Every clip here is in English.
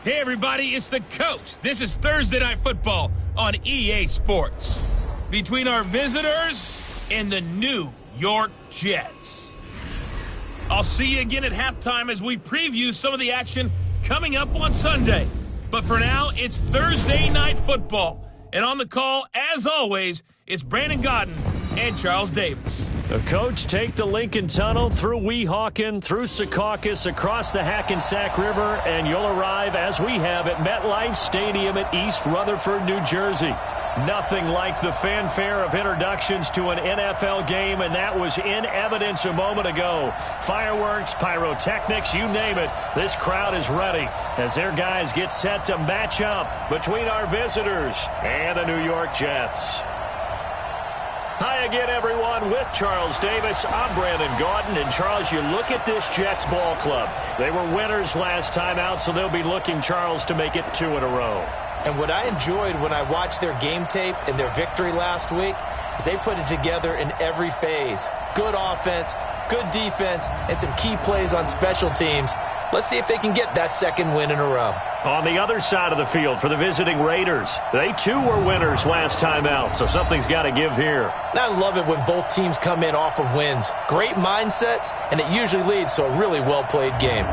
Hey everybody, it's the coach. This is Thursday Night Football on EA Sports. Between our visitors and the New York Jets. I'll see you again at halftime as we preview some of the action coming up on Sunday. But for now, it's Thursday Night Football. And on the call, as always, it's Brandon Godden and Charles Davis. The coach, take the Lincoln Tunnel through Weehawken, through Secaucus, across the Hackensack River, and you'll arrive, as we have, at MetLife Stadium at East Rutherford, New Jersey. Nothing like the fanfare of introductions to an NFL game, and that was in evidence a moment ago. Fireworks, pyrotechnics, you name it, this crowd is ready as their guys get set to match up between our visitors and the New York Jets. Hi again, everyone. With Charles Davis, I'm Brandon Gaudin. And, Charles, you look at this Jets ball club. They were winners last time out, so they'll be looking, Charles, to make it 2 in a row. And what I enjoyed when I watched their game tape and their victory last week is they put it together in every phase. Good offense, good defense, and some key plays on special teams. Let's see if they can get that second win in a row. On the other side of the field for the visiting Raiders, they too were winners last time out, so something's got to give here. And I love it when both teams come in off of wins. Great mindsets, and it usually leads to a really well-played game.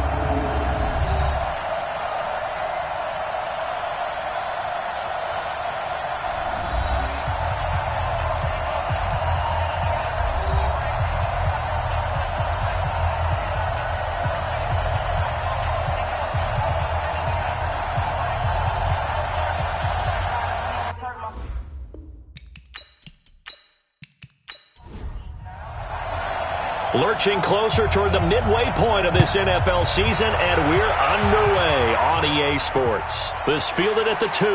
Lurching closer toward the midway point of this NFL season, and we're underway on EA Sports. This fielded at the 2.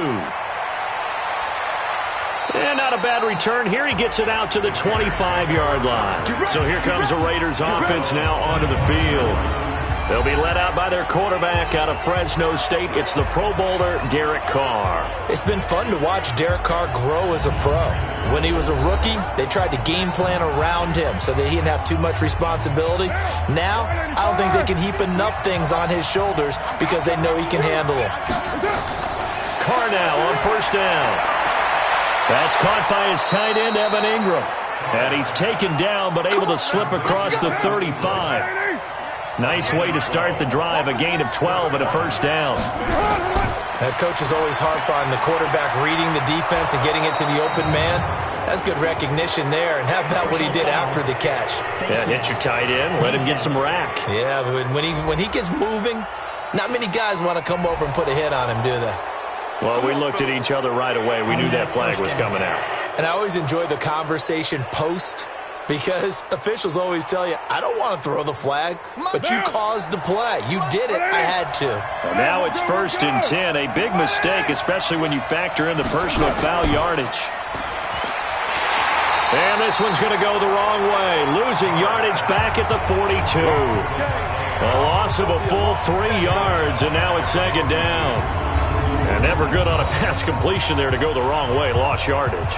And not a bad return here. He gets it out to the 25-yard line. So here comes the Raiders offense now onto the field. They'll be led out by their quarterback out of Fresno State. It's the Pro Bowler, Derek Carr. It's been fun to watch Derek Carr grow as a pro. When he was a rookie, they tried to game plan around him so that he didn't have too much responsibility. Now, I don't think they can heap enough things on his shoulders because they know he can handle them. Carr now on first down. That's caught by his tight end, Evan Ingram. And he's taken down but able to slip across the 35. Nice way to start the drive, a gain of 12 and a first down. Coaches always harp on the quarterback reading the defense and getting it to the open man. That's good recognition there. And how about what he did after the catch? Yeah, hit your tight end, let him get some rack. Yeah, but when he gets moving, not many guys want to come over and put a hit on him, do they? Well, we looked at each other right away. We knew that flag was coming out. And I always enjoy the conversation post, because officials always tell you, I don't want to throw the flag, but you caused the play. You did it. I had to. Well, now it's 1st and 10. A big mistake, especially when you factor in the personal foul yardage. And this one's going to go the wrong way. Losing yardage back at the 42. A loss of a full 3 yards, and now it's 2nd down. And never good on a pass completion there to go the wrong way. Lost yardage.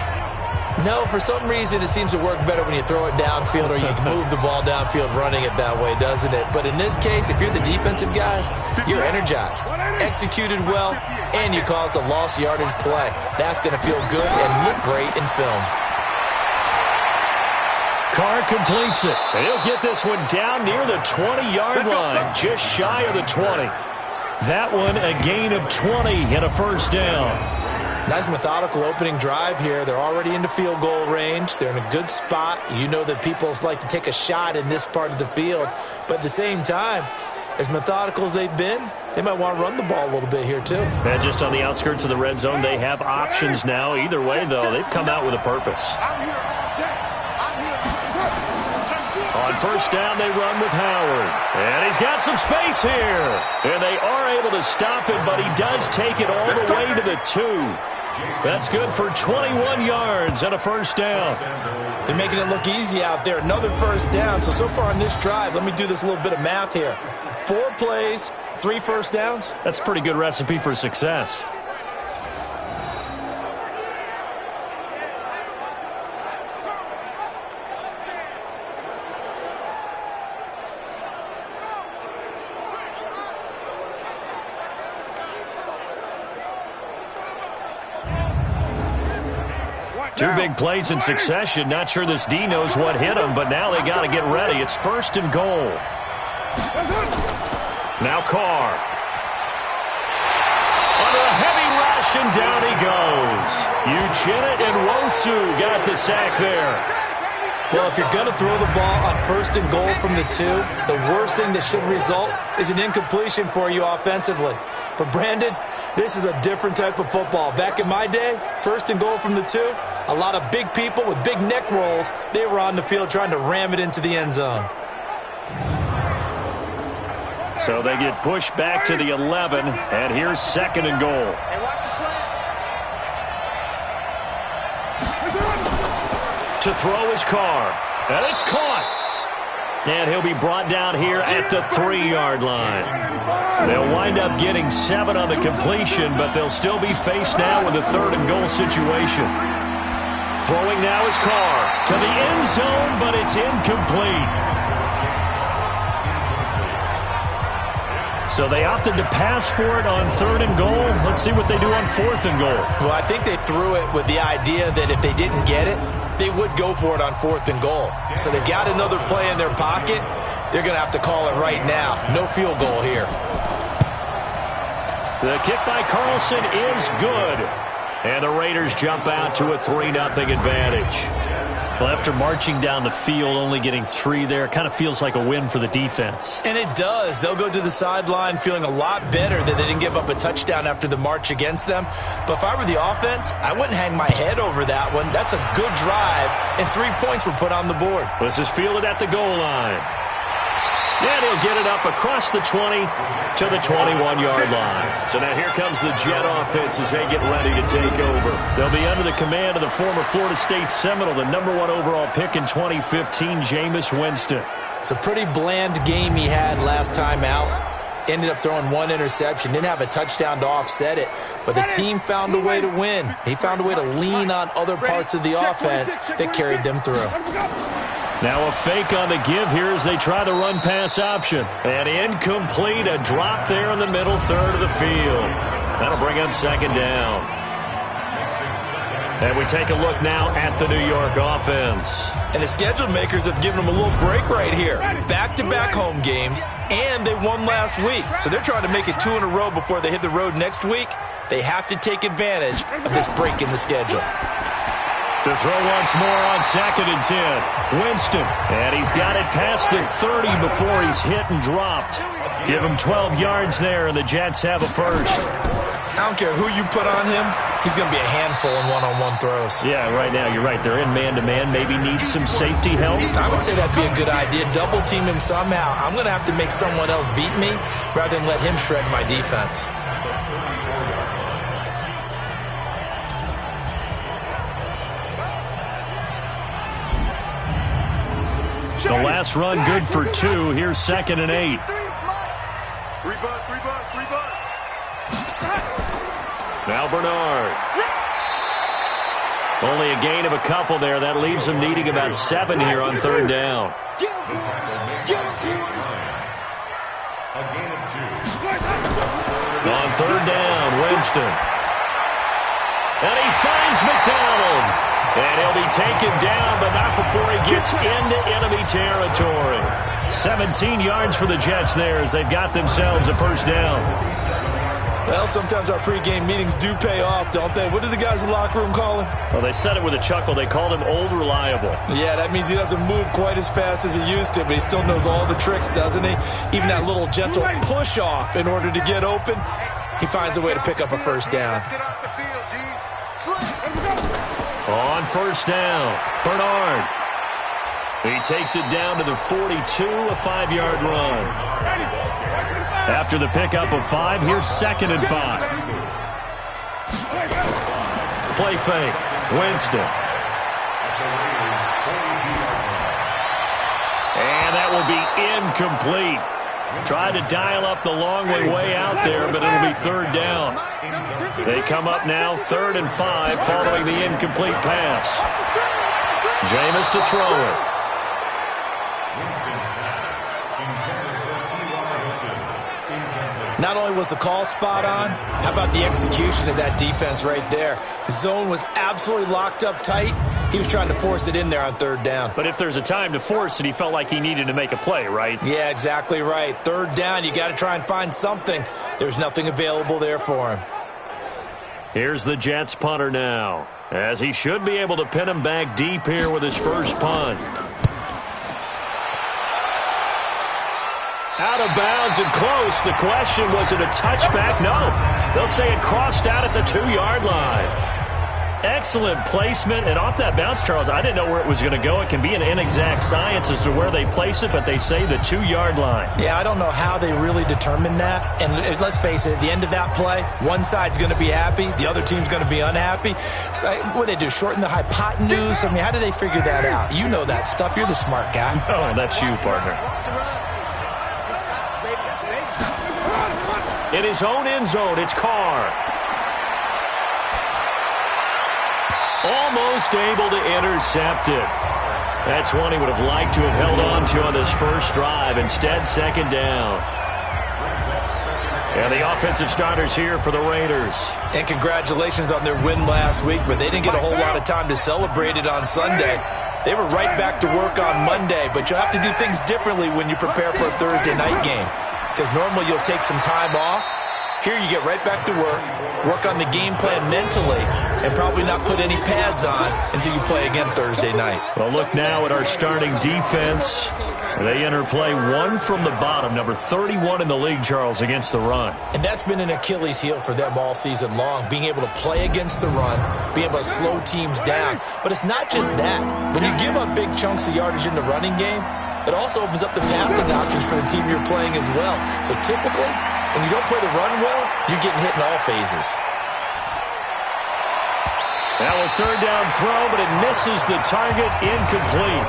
No, for some reason it seems to work better when you throw it downfield or you can move the ball downfield running it that way, doesn't it? But in this case, if you're the defensive guys, you're energized, executed well, and you caused a lost yardage play. That's going to feel good and look great in film. Carr completes it. And he'll get this one down near the 20-yard line, just shy of the 20. That one a gain of 20 and a first down. Nice methodical opening drive here. They're already into field goal range. They're in a good spot. You know that people like to take a shot in this part of the field. But at the same time, as methodical as they've been, they might want to run the ball a little bit here too. And just on the outskirts of the red zone, they have options now. Either way, though, they've come out with a purpose. On first down, they run with Howard. And he's got some space here. And they are able to stop him, but he does take it all the way to the 2. That's good for 21 yards and a first down. They're making it look easy out there. Another first down. So far on this drive, let me do this little bit of math here. 4 plays, 3 first downs. That's a pretty good recipe for success. Two big plays in succession. Not sure this D knows what hit him, but now they got to get ready. It's 1st and goal. Now Carr. Under a heavy rush, and down he goes. Uchenna and Wosu got the sack there. Well, if you're going to throw the ball on 1st and goal from the 2, the worst thing that should result is an incompletion for you offensively. But, Brandon, this is a different type of football. Back in my day, 1st and goal from the 2, a lot of big people with big neck rolls, they were on the field trying to ram it into the end zone. So they get pushed back to the 11, and here's 2nd and goal. Hey, watch the slant. To throw his Carr, and it's caught. And he'll be brought down here at the 3-yard line. They'll wind up getting 7 on the completion, but they'll still be faced now with a 3rd and goal situation. Throwing now is Carr to the end zone, but it's incomplete. So they opted to pass for it on 3rd and goal. Let's see what they do on 4th and goal. Well, I think they threw it with the idea that if they didn't get it, they would go for it on 4th and goal. So they've got another play in their pocket. They're going to have to call it right now. No field goal here. The kick by Carlson is good. And the Raiders jump out to a 3-0 advantage. Well, after marching down the field, only getting 3 there, kind of feels like a win for the defense. And it does. They'll go to the sideline feeling a lot better that they didn't give up a touchdown after the march against them. But if I were the offense, I wouldn't hang my head over that one. That's a good drive, and 3 points were put on the board. This is fielded at the goal line. And he'll get it up across the 20 to the 21-yard line. So now here comes the Jet offense as they get ready to take over. They'll be under the command of the former Florida State Seminole, the #1 overall pick in 2015, Jameis Winston. It's a pretty bland game he had last time out. Ended up throwing 1 interception. Didn't have a touchdown to offset it. But the team found a way to win. He found a way to lean on other parts of the offense that carried them through. Now a fake on the give here as they try the run-pass option. And incomplete, a drop there in the middle third of the field. That'll bring up 2nd down. And we take a look now at the New York offense. And the schedule makers have given them a little break right here. Back-to-back home games, and they won last week. So they're trying to make it 2 in a row before they hit the road next week. They have to take advantage of this break in the schedule. To throw once more on 2nd and 10. Winston. And he's got it past the 30 before he's hit and dropped. Give him 12 yards there, and the Jets have a first. I don't care who you put on him. He's going to be a handful in one-on-one throws. Yeah, right now, you're right. They're in man-to-man. Maybe needs some safety help. I would say that'd be a good idea. Double team him somehow. I'm going to have to make someone else beat me rather than let him shred my defense. The last run good for 2. Here's 2nd and 8. 3 bucks. Now Bernard. Only a gain of a couple there. That leaves them needing about 7 here on 3rd down. On 3rd down, Winston. And he finds McDonald. And he'll be taken down, but not before he gets into enemy territory. 17 yards for the Jets there as they've got themselves a first down. Well, sometimes our pregame meetings do pay off, don't they? What do the guys in the locker room call him? Well, they said it with a chuckle. They called him Old Reliable. Yeah, that means he doesn't move quite as fast as he used to, but he still knows all the tricks, doesn't he? Even that little gentle push-off in order to get open, he finds a way to pick up a first down. On 1st down, Bernard. He takes it down to the 42, a 5-yard run. After the pickup of 5, here's 2nd and 5. Play fake, Winston. And that will be incomplete. Tried to dial up the long way out there, but it'll be 3rd down. They come up now 3rd and 5 following the incomplete pass. Jameis to throw it. Not only was the call spot on, how about the execution of that defense right there? Zone was absolutely locked up tight. He was trying to force it in there on third down. But if there's a time to force it, he felt like he needed to make a play, right? Yeah, exactly right. Third down, you got to try and find something. There's nothing available there for him. Here's the Jets punter now, as he should be able to pin him back deep here with his first punt. Out of bounds and close. The question, was it a touchback? No. They'll say it crossed out at the 2-yard line. Excellent placement. And off that bounce, Charles, I didn't know where it was going to go. It can be an inexact science as to where they place it, but they say the 2-yard line. Yeah, I don't know how they really determined that. And let's face it, at the end of that play, one side's going to be happy, the other team's going to be unhappy. So what do they do, shorten the hypotenuse? I mean, how do they figure that out? You know that stuff. You're the smart guy. Oh, that's you, partner. In his own end zone, it's Carr. Almost able to intercept it. That's one he would have liked to have held on to on this first drive. Instead, second down. And the offensive starters here for the Raiders. And congratulations on their win last week, but they didn't get a whole lot of time to celebrate it on Sunday. They were right back to work on Monday, but you'll have to do things differently when you prepare for a Thursday night game. Because normally you'll take some time off. Here you get right back to work on the game plan mentally, and probably not put any pads on until you play again Thursday night. Well, look now at our starting defense. They enter play one from the bottom, number 31 in the league, Charles, against the run. And that's been an Achilles heel for them all season long, being able to play against the run, being able to slow teams down. But it's not just that. When you give up big chunks of yardage in the running game, it also opens up the passing options for the team you're playing as well. So typically, when you don't play the run well, you're getting hit in all phases. Now a third down throw, but it misses the target, incomplete.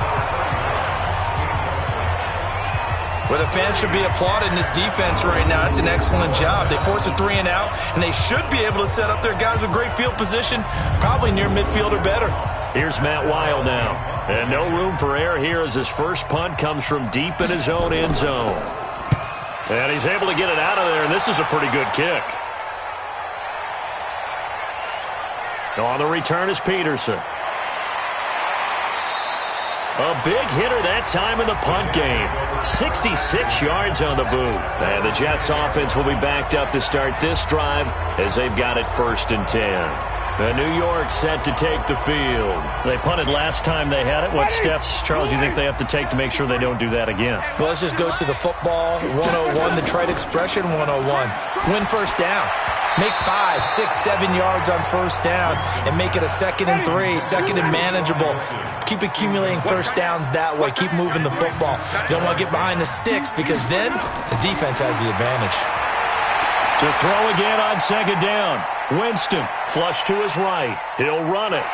Well, the fans should be applauding this defense right now. It's an excellent job. They force a 3-and-out, and they should be able to set up their guys with great field position, probably near midfield or better. Here's Matt Weil now. And no room for error here as his first punt comes from deep in his own end zone. And he's able to get it out of there, and this is a pretty good kick. On the return is Peterson. A big hitter that time in the punt game. 66 yards on the boot. And the Jets offense will be backed up to start this drive as they've got it 1st and 10. The New York set to take the field. They punted last time they had it. What steps, Charles, do you think they have to take to make sure they don't do that again? Well, let's just go to the football 101, the trite expression 101. Win first down. Make 5, 6, 7 yards on first down and make it a 2nd and 3, 2nd and manageable. Keep accumulating first downs that way. Keep moving the football. You don't want to get behind the sticks because then the defense has the advantage. To throw again on 2nd down. Winston, flush to his right. He'll run it.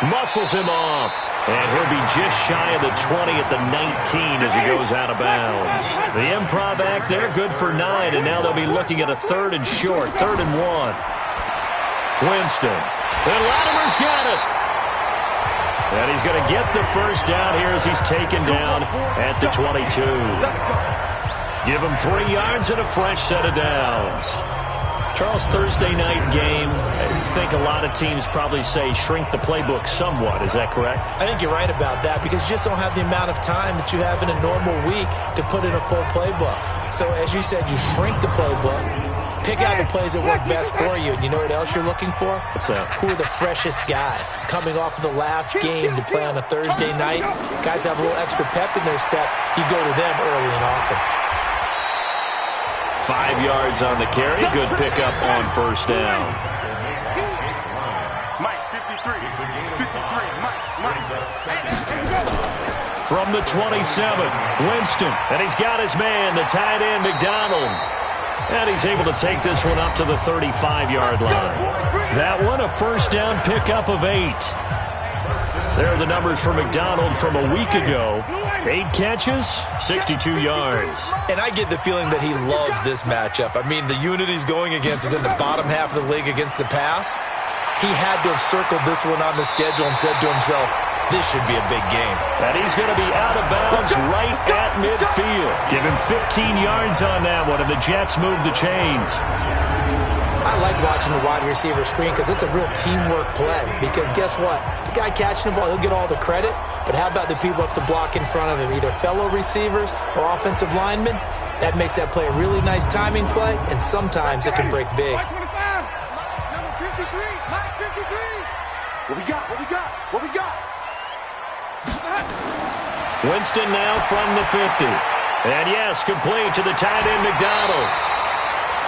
Muscles him off. And he'll be just shy of the 20 at the 19 as he goes out of bounds. The improv act there, good for 9, and now they'll be looking at a 3rd and short, 3rd and 1. Winston. And Latimer's got it. And he's going to get the first down here as he's taken down at the 22. Give him 3 yards and a fresh set of downs. Charles, Thursday night game, I think a lot of teams probably say shrink the playbook somewhat. Is that correct? I think you're right about that because you just don't have the amount of time that you have in a normal week to put in a full playbook. So as you said, you shrink the playbook, pick out the plays that work best for you. And you know what else you're looking for? What's that? Who are the freshest guys coming off of the last game to play on a Thursday night? Guys have a little extra pep in their step. You go to them early and often. 5 yards on the carry. Good pickup on first down. Mike, 53. Mike. From the 27, Winston. And he's got his man, the tight end, McDonald. And he's able to take this one up to the 35-yard line. That one, a first down pickup of 8. There are the numbers for McDonald from a week ago. 8 catches, 62 yards. And I get the feeling that he loves this matchup. I mean, the unit he's going against is in the bottom half of the league against the pass. He had to have circled this one on the schedule and said to himself, this should be a big game. And he's going to be out of bounds right at midfield. Give him 15 yards on that one, and the Jets move the chains. I like watching the wide receiver screen because it's a real teamwork play. Because guess what? The guy catching the ball, he'll get all the credit. But how about the people up to block in front of him, either fellow receivers or offensive linemen? That makes that play a really nice timing play, and sometimes it can break big. Number 53, Mike 53. What we got? What we got? What we got? Winston now from the 50. And yes, complete to the tight end McDonald.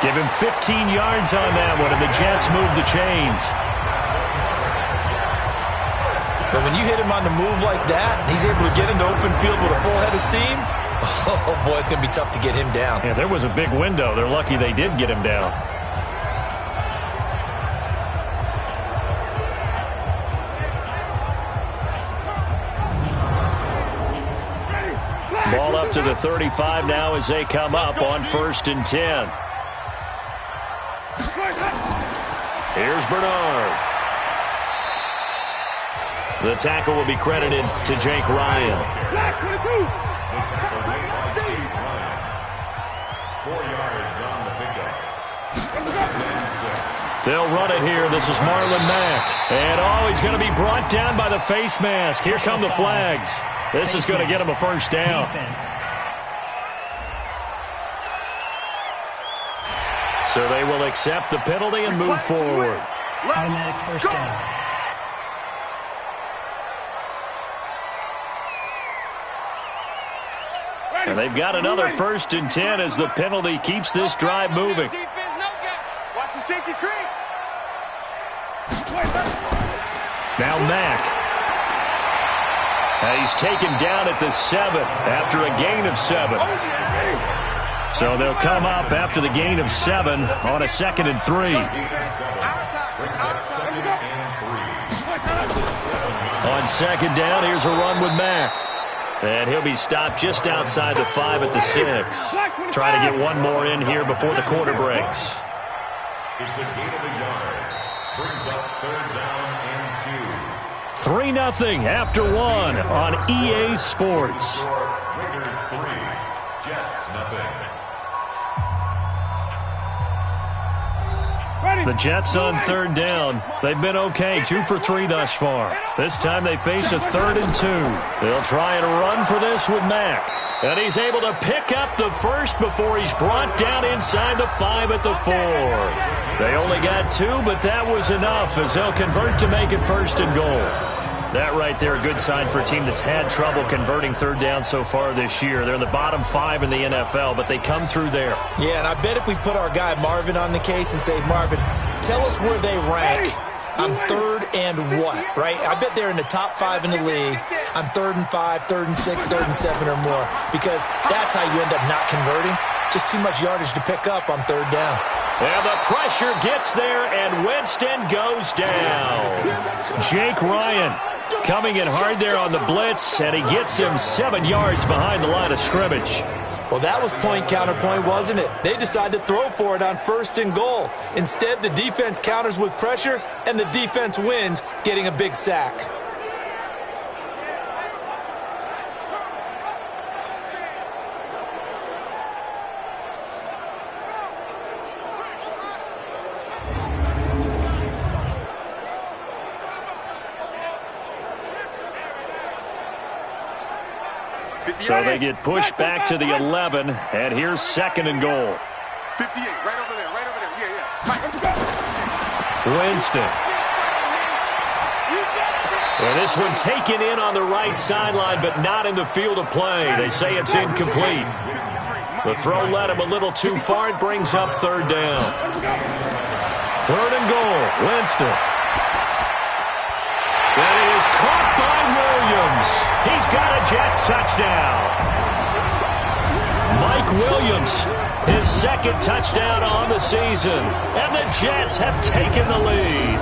Give him 15 yards on that one, and the Jets move the chains. But when you hit him on the move like that, he's able to get into open field with a full head of steam. Oh, boy, it's going to be tough to get him down. Yeah, there was a big window. They're lucky they did get him down. Ball up to the 35 now as they come up on 1st and 10. Here's Bernard. The tackle will be credited to Jake Ryan. 4 yards on the pickup. They'll run it here. This is Marlon Mack. And, oh, he's going to be brought down by the face mask. Here come the flags. This is going to get him a first down. So they will accept the penalty and move forward. Automatic first down. And they've got another 1st and 10 as the penalty keeps this drive moving. Watch the safety creep. Now Mack. He's taken down at the 7 after a gain of 7. So they'll come up after the gain of 7 on a 2nd and 3. On 2nd down, here's a run with Mack. And he'll be stopped just outside the 5 at the 6. Try to get one more in here before the quarter breaks. It's a gain of a yard. Brings up 3rd down and 2. 3-0 after 1 on EA Sports. Raiders 3, Jets 0. The Jets on 3rd down. They've been okay, 2 for 3 thus far. This time they face a 3rd and 2. They'll try and run for this with Mack. And he's able to pick up the first before he's brought down inside the 5 at the 4. They only got 2, but that was enough as they'll convert to make it 1st and goal. That right there, a good sign for a team that's had trouble converting 3rd down so far this year. They're in the bottom 5 in the NFL, but they come through there. Yeah, and I bet if we put our guy Marvin on the case and say, Marvin, tell us where they rank on 3rd and what, right? I bet they're in the top 5 in the league on 3rd and 5, 3rd and 6, 3rd and 7 or more, because that's how you end up not converting. Just too much yardage to pick up on 3rd down. And the pressure gets there, and Winston goes down. Jake Ryan coming in hard there on the blitz, and he gets him 7 yards behind the line of scrimmage. Well, that was point counterpoint, wasn't it? They decided to throw for it on 1st and goal. Instead, the defense counters with pressure, and the defense wins, getting a big sack. So they get pushed back to the 11, and here's 2nd and goal. 58, right over there, right over there. Yeah. Mike, let's go. Winston. And this one taken in on the right sideline, but not in the field of play. They say it's incomplete. The throw led him a little too far. It brings up 3rd down. 3rd and goal. Winston. And it is caught by Williams. He's got a Jets touchdown. Mike Williams, his 2nd touchdown on the season. And the Jets have taken the lead.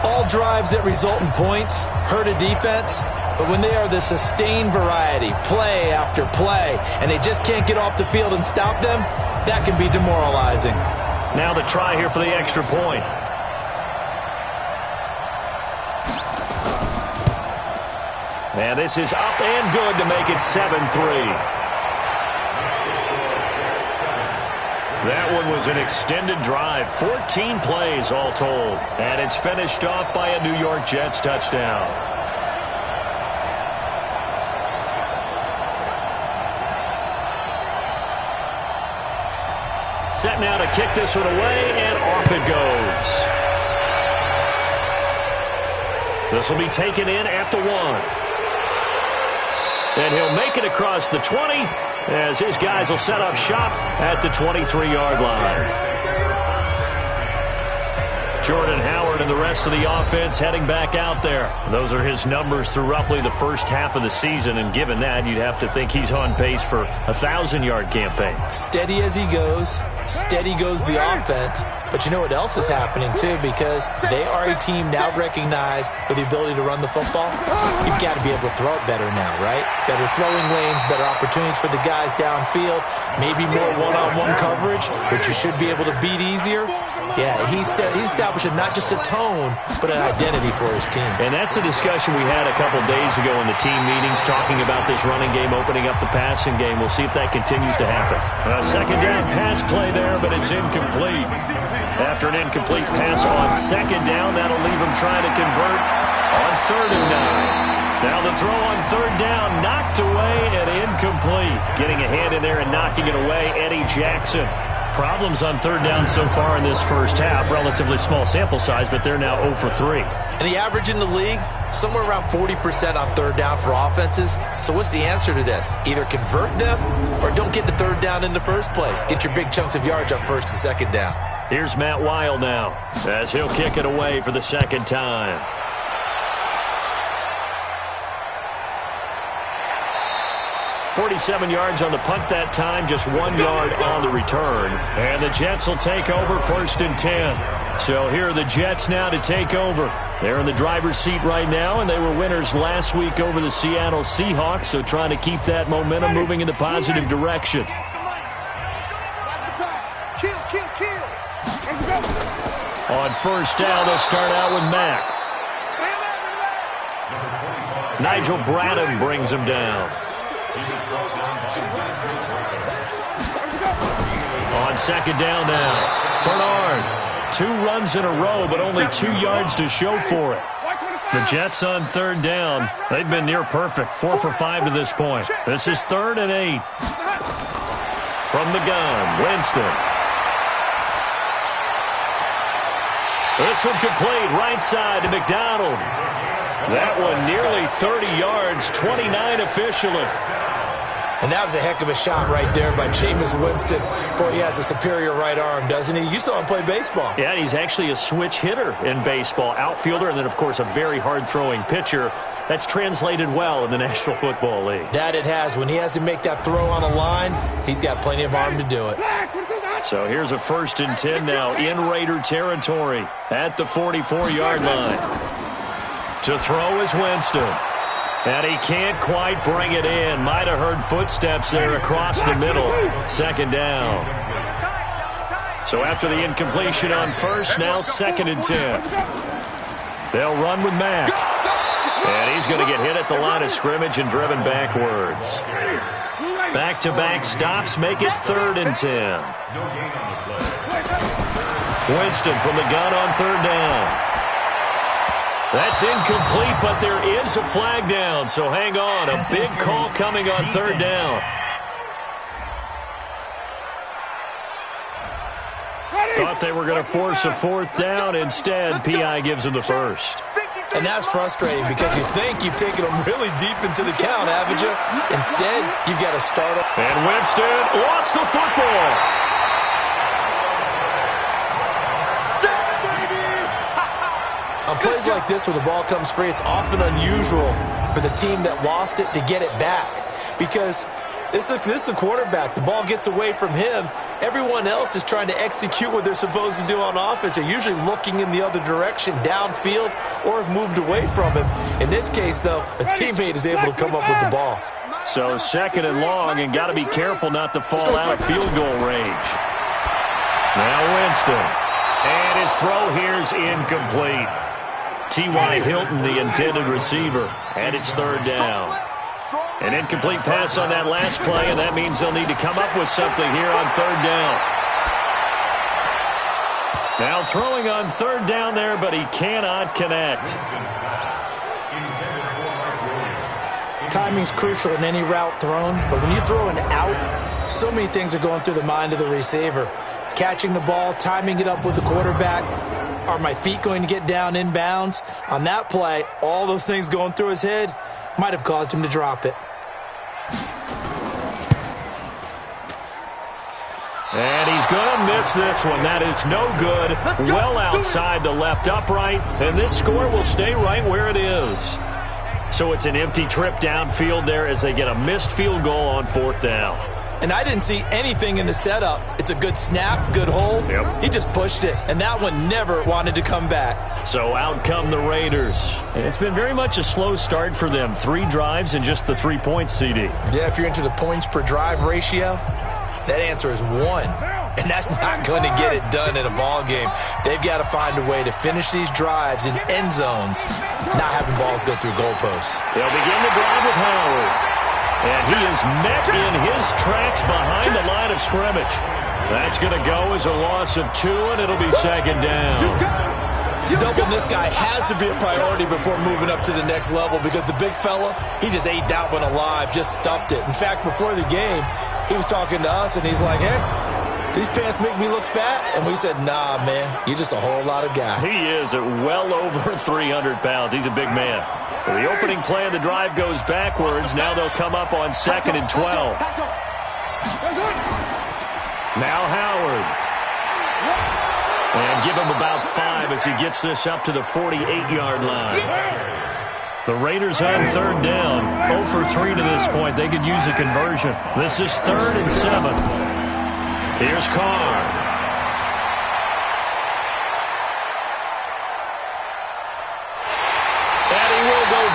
All drives that result in points hurt a defense, but when they are the sustained variety, play after play, and they just can't get off the field and stop them, that can be demoralizing. Now the try here for the extra point. And this is up and good to make it 7-3. That one was an extended drive, 14 plays all told. And it's finished off by a New York Jets touchdown. Set now to kick this one away, and off it goes. This will be taken in at the 1. And he'll make it across the 20 as his guys will set up shop at the 23-yard line. Jordan Howard and the rest of the offense heading back out there. Those are his numbers through roughly the first half of the season, and given that, you'd have to think he's on pace for a 1,000-yard campaign. Steady as he goes. Steady goes the offense. But you know what else is happening, too, because they are a team now recognized with the ability to run the football. You've got to be able to throw it better now, right? Better throwing lanes, better opportunities for the guys downfield, maybe more one-on-one coverage, which you should be able to beat easier. Yeah, he's establishing not just a tone, but an identity for his team. And that's a discussion we had a couple days ago in the team meetings, talking about this running game opening up the passing game. We'll see if that continues to happen. A second down pass play there, but it's incomplete. After an incomplete pass on second down, that'll leave him trying to convert on 3rd and 9. Now the throw on 3rd down, knocked away and incomplete. Getting a hand in there and knocking it away, Eddie Jackson. Problems on 3rd down so far in this first half. Relatively small sample size, but they're now 0 for 3. And the average in the league, somewhere around 40% on 3rd down for offenses. So what's the answer to this? Either convert them or don't get to 3rd down in the first place. Get your big chunks of yards on 1st and 2nd down. Here's Matt Weil now as he'll kick it away for the second time. .47 yards on the punt that time, just 1 yard on the return. And the Jets will take over 1st and 10. So here are the Jets now to take over. They're in the driver's seat right now, and they were winners last week over the Seattle Seahawks, so trying to keep that momentum moving in the positive direction. On 1st down, they'll start out with Mack. Nigel Bradham brings him down. On 2nd down now, Bernard. 2 runs in a row, but only 2 yards to show for it. The Jets on 3rd down. They've been near perfect, 4 for 5 to this point. This is 3rd and 8. From the gun, Winston. This one complete, right side to McDonald. That one nearly 30 yards, 29 officially. And that was a heck of a shot right there by Jameis Winston. Boy, he has a superior right arm, doesn't he? You saw him play baseball. Yeah, and he's actually a switch hitter in baseball. Outfielder, and then, of course, a very hard-throwing pitcher. That's translated well in the National Football League. That it has. When he has to make that throw on a line, he's got plenty of arm to do it. So here's a 1st and 10 now in Raider territory at the 44-yard line. To throw is Winston. And he can't quite bring it in. Might have heard footsteps there across the middle. 2nd down. So after the incompletion on 1st, now 2nd and 10. They'll run with Mack. And he's going to get hit at the line of scrimmage and driven backwards. Back-to-back stops make it 3rd and 10. Winston from the gun on 3rd down. That's incomplete, but there is a flag down, so hang on. A big call coming on 3rd down. Thought they were going to force a 4th down. Instead, P.I. gives them the 1st. And that's frustrating because you think you've taken them really deep into the count, haven't you? Instead, you've got to start up. And Winston lost the football. On plays like this where the ball comes free, it's often unusual for the team that lost it to get it back because this is the quarterback. The ball gets away from him. Everyone else is trying to execute what they're supposed to do on offense. They're usually looking in the other direction, downfield, or have moved away from him. In this case, though, a teammate is able to come up with the ball. So 2nd and long, and got to be careful not to fall out of field goal range. Now Winston. And his throw here is incomplete. T.Y. Hilton, the intended receiver. And it's third down. An incomplete pass on that last play, and that means they'll need to come up with something here on third down. Now throwing on third down there, but he cannot connect. Timing's crucial in any route thrown, but when you throw an out, so many things are going through the mind of the receiver. Catching the ball, timing it up with the quarterback. Are my feet going to get down in bounds? On that play, all those things going through his head might have caused him to drop it. And he's going to miss this one. That is no good. Well outside the left upright, and this score will stay right where it is. So it's an empty trip downfield there as they get a missed field goal on fourth down. And I didn't see anything in the setup. It's a good snap, good hold. Yep. He just pushed it, and that one never wanted to come back. So out come the Raiders. And it's been very much a slow start for them. 3 drives and just the 3 points, CD. Yeah, if you're into the points per drive ratio, that answer is 1. And that's not going to get it done in a ball game. They've got to find a way to finish these drives in end zones, not having balls go through goalposts. They'll begin the drive with Howard. And he is met in his tracks behind the line of scrimmage. That's going to go as a loss of 2, and it'll be second down. Doubling this guy has to be a priority before moving up to the next level because the big fella, he just ate that one alive, just stuffed it. In fact, before the game, he was talking to us, and he's like, hey, these pants make me look fat. And we said, nah, man, you're just a whole lot of guy. He is at well over 300 pounds. He's a big man. So the opening play of the drive goes backwards. Now they'll come up on 2nd and 12. Now Howard. And give him about 5 as he gets this up to the 48-yard line. The Raiders on third down. 0 for 3 to this point. They could use a conversion. This is 3rd and 7. Here's Carr.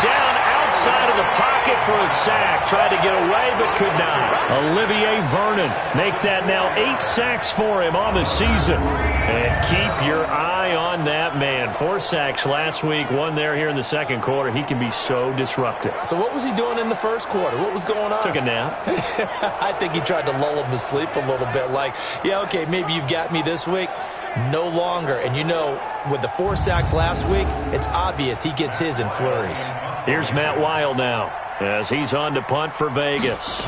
Down outside of the pocket for a sack. Tried to get away, but could not. Olivier Vernon make that now 8 sacks for him on the season. And keep your eye on that man. 4 sacks last week, 1 there here in the second quarter. He can be so disruptive. So what was he doing in the first quarter? What was going on? Took a nap. I think he tried to lull him to sleep a little bit. Like, yeah, okay, maybe you've got me this week. No longer. And you know, with the 4 sacks last week, it's obvious he gets his in flurries. Here's Matt Wild now as he's on to punt for Vegas.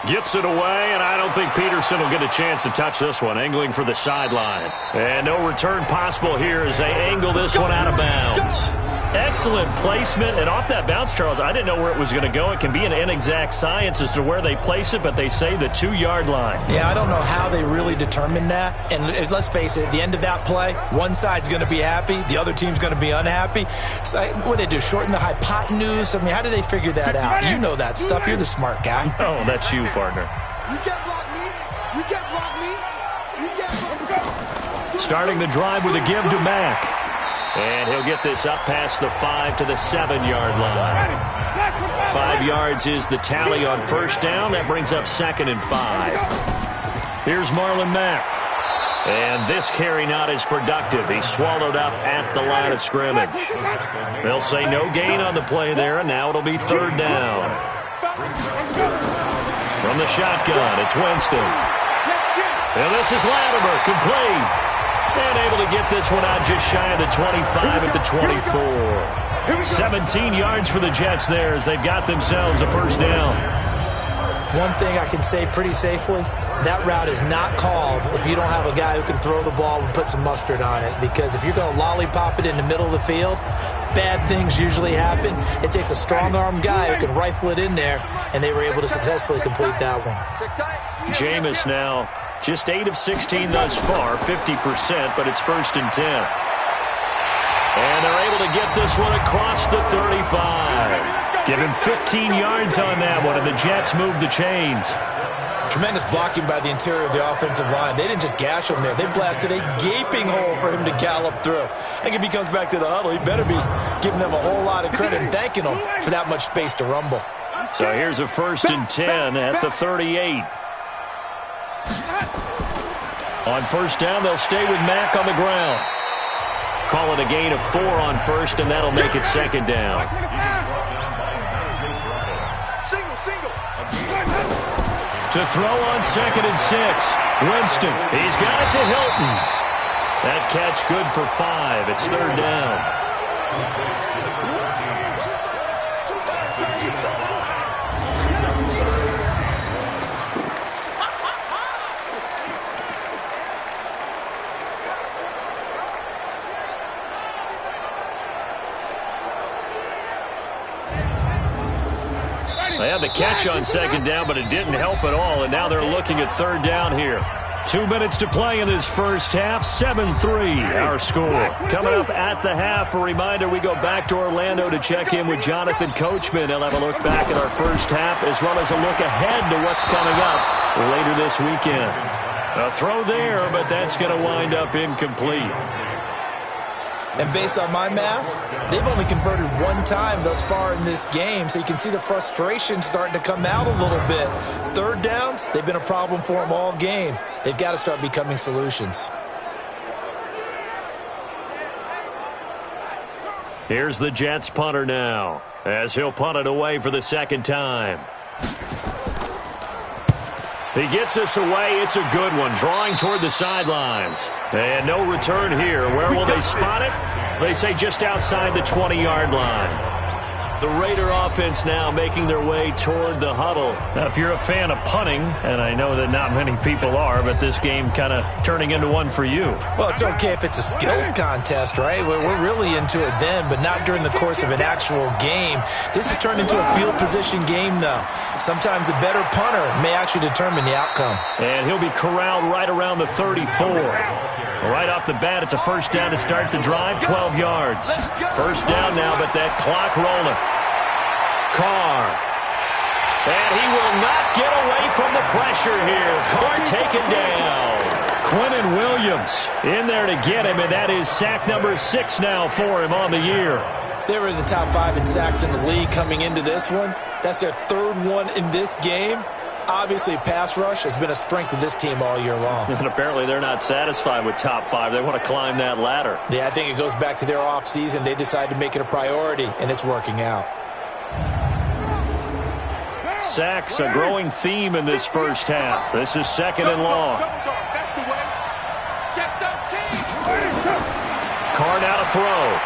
Gets it away, and I don't think Peterson will get a chance to touch this one. Angling for the sideline. And no return possible here as they angle this one out of bounds. Excellent placement, and off that bounce, Charles, I didn't know where it was going to go. It can be an inexact science as to where they place it, but they say the 2-yard line. Yeah, I don't know how they really determined that. And let's face it, at the end of that play, one side's going to be happy, the other team's going to be unhappy. It's like, what do they do, shorten the hypotenuse? I mean, how do they figure that out? You know that stuff. You're the smart guy. Oh, that's you, partner. You can't block me. You can't block me. You can't block me. Starting the drive with a give to Mack. And he'll get this up past the 5 to the 7-yard line. 5 yards is the tally on first down. That brings up 2nd and 5. Here's Marlon Mack. And this carry not as productive. He's swallowed up at the line of scrimmage. They'll say no gain on the play there, and now it'll be 3rd down. From the shotgun, it's Winston. And this is Latimer, complete. And able to get this one out just shy of the 25 at the 24. 17 yards for the Jets there as they've got themselves a first down. One thing I can say pretty safely, that route is not called if you don't have a guy who can throw the ball and put some mustard on it. Because if you're going to lollipop it in the middle of the field, bad things usually happen. It takes a strong-arm guy who can rifle it in there, and they were able to successfully complete that one. Jameis now just 8 of 16 thus far, 50%, but it's 1st and 10. And they're able to get this one across the 35. Give him 15 yards on that one, and the Jets move the chains. Tremendous blocking by the interior of the offensive line. They didn't just gash him there. They blasted a gaping hole for him to gallop through. I think if he comes back to the huddle, he better be giving them a whole lot of credit and thanking them for that much space to rumble. So here's a 1st and 10 at the 38. On first down, they'll stay with Mack on the ground. call it a gain of 4 on first, and that'll make it second down. To throw on 2nd and 6. Winston, he's got it to Hilton. That catch good for 5. It's 3rd down. They had the catch on 2nd down, but it didn't help at all, and now they're looking at 3rd down here. 2 minutes to play in this first half, 7-3 our score. Coming up at the half, a reminder we go back to Orlando to check in with Jonathan Coachman. He'll have a look back at our first half as well as a look ahead to what's coming up later this weekend. A throw there, but that's going to wind up incomplete. And based on my math, they've only converted 1 time thus far in this game, so you can see the frustration starting to come out a little bit. 3rd downs, they've been a problem for them all game. They've got to start becoming solutions. Here's the Jets punter now, as he'll punt it away for the 2nd time. He gets this away. It's a good one, drawing toward the sidelines. And no return here. Where will they spot it? They say just outside the 20-yard line. The Raider offense now making their way toward the huddle. Now, if you're a fan of punting, and I know that not many people are, but this game kind of turning into one for you. Well, it's okay if it's a skills contest, right? We're really into it then, but not during the course of an actual game. This has turned into a field position game, though. Sometimes a better punter may actually determine the outcome. And he'll be corralled right around the 34. Right off the bat, it's a first down to start the drive, 12 yards. First down now, but that clock rolling. Carr. And he will not get away from the pressure here. Carr taken down. Quinnen Williams in there to get him, and that is sack number 6 now for him on the year. They were in the top 5 in sacks in the league coming into this one. That's their 3rd one in this game. Obviously, pass rush has been a strength of this team all year long. And apparently they're not satisfied with top 5. They want to climb that ladder. Yeah, I think it goes back to their offseason. They decided to make it a priority, and it's working out. Sacks, a growing theme in this first half. This is 2nd and long. Carr now to throw.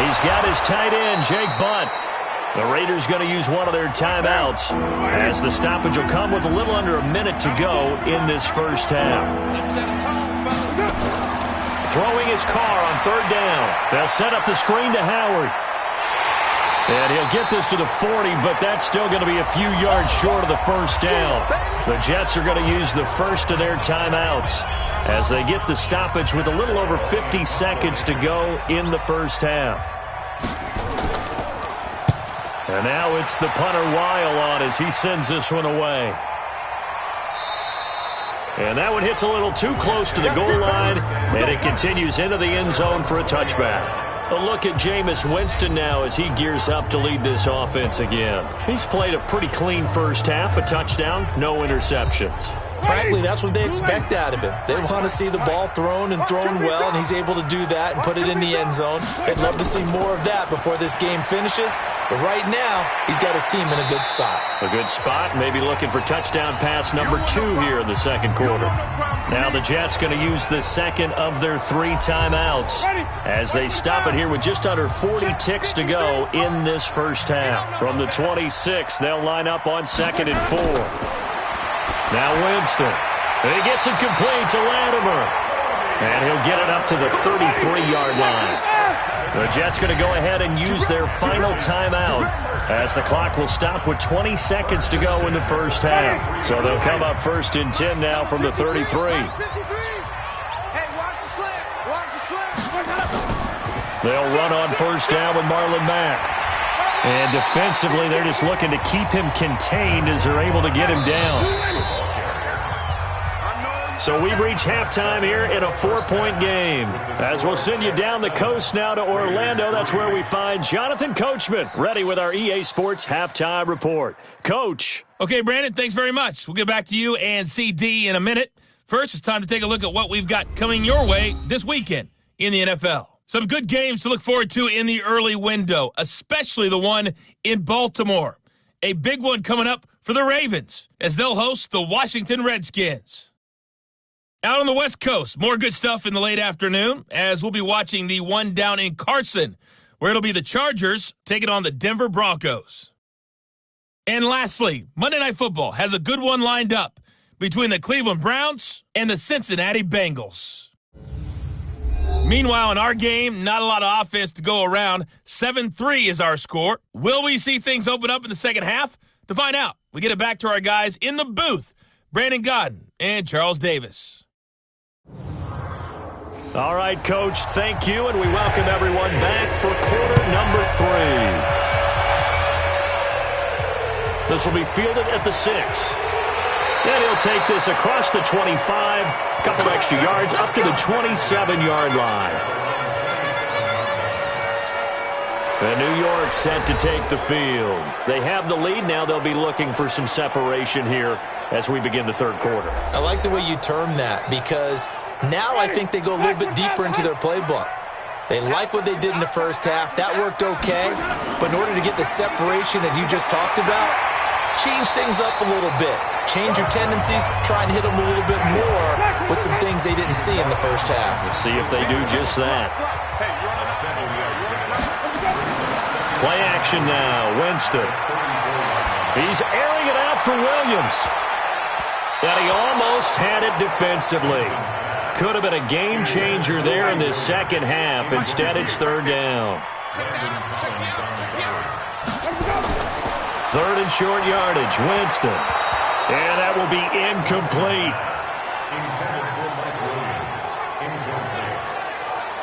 He's got his tight end, Jake Butt. The Raiders going to use one of their timeouts as the stoppage will come with a little under a minute to go in this first half. Throwing his Carr on 3rd down. They'll set up the screen to Howard. And he'll get this to the 40, but that's still going to be a few yards short of the first down. The Jets are going to use the first of their timeouts as they get the stoppage with a little over 50 seconds to go in the first half. And now it's the punter Weil on as he sends this one away. And that one hits a little too close to the goal line, and it continues into the end zone for a touchback. A look at Jameis Winston now as he gears up to lead this offense again. He's played a pretty clean first half, a touchdown, no interceptions. Frankly, that's what they expect out of him. They want to see the ball thrown and thrown well, and he's able to do that and put it in the end zone. They'd love to see more of that before this game finishes. But right now, he's got his team in a good spot. A good spot, maybe looking for touchdown pass number 2 here in the second quarter. Now the Jets going to use the second of their 3 timeouts as they stop it here with just under 40 ticks to go in this first half. From the 26, they'll line up on 2nd and 4. Now Winston. He gets it complete to Latimer. And he'll get it up to the 33-yard line. The Jets going to go ahead and use their final timeout as the clock will stop with 20 seconds to go in the first half. So they'll come up 1st and 10 now from the 33. They'll run on first down with Marlon Mack. And defensively, they're just looking to keep him contained as they're able to get him down. So we've reached halftime here in a 4-point game. As we'll send you down the coast now to Orlando, that's where we find Jonathan Coachman, ready with our EA Sports Halftime Report. Coach. Okay, Brandon, thanks very much. We'll get back to you and CD in a minute. First, it's time to take a look at what we've got coming your way this weekend in the NFL. Some good games to look forward to in the early window, especially the one in Baltimore. A big one coming up for the Ravens as they'll host the Washington Redskins. Out on the West Coast, more good stuff in the late afternoon as we'll be watching the one down in Carson, where it'll be the Chargers taking on the Denver Broncos. And lastly, Monday Night Football has a good one lined up between the Cleveland Browns and the Cincinnati Bengals. Meanwhile, in our game, not a lot of offense to go around. 7-3 is our score. Will we see things open up in the second half? To find out, we get it back to our guys in the booth, Brandon Godden and Charles Davis. All right, Coach, thank you, and we welcome everyone back for quarter number 3. This will be fielded at the 6. And he'll take this across the 25, a couple extra yards, up to the 27-yard line. And New York set to take the field. They have the lead now. They'll be looking for some separation here as we begin the third quarter. I like the way you term that because now I think they go a little bit deeper into their playbook. They like what they did in the first half. That worked okay. But in order to get the separation that you just talked about, change things up a little bit. Change your tendencies, try and hit them a little bit more with some things they didn't see in the first half. Let's see if they do just that. Play action now, Winston. He's airing it out for Williams. And he almost had it defensively. Could have been a game changer there in this second half. Instead, it's third down. Third and short yardage, Winston. And that will be incomplete.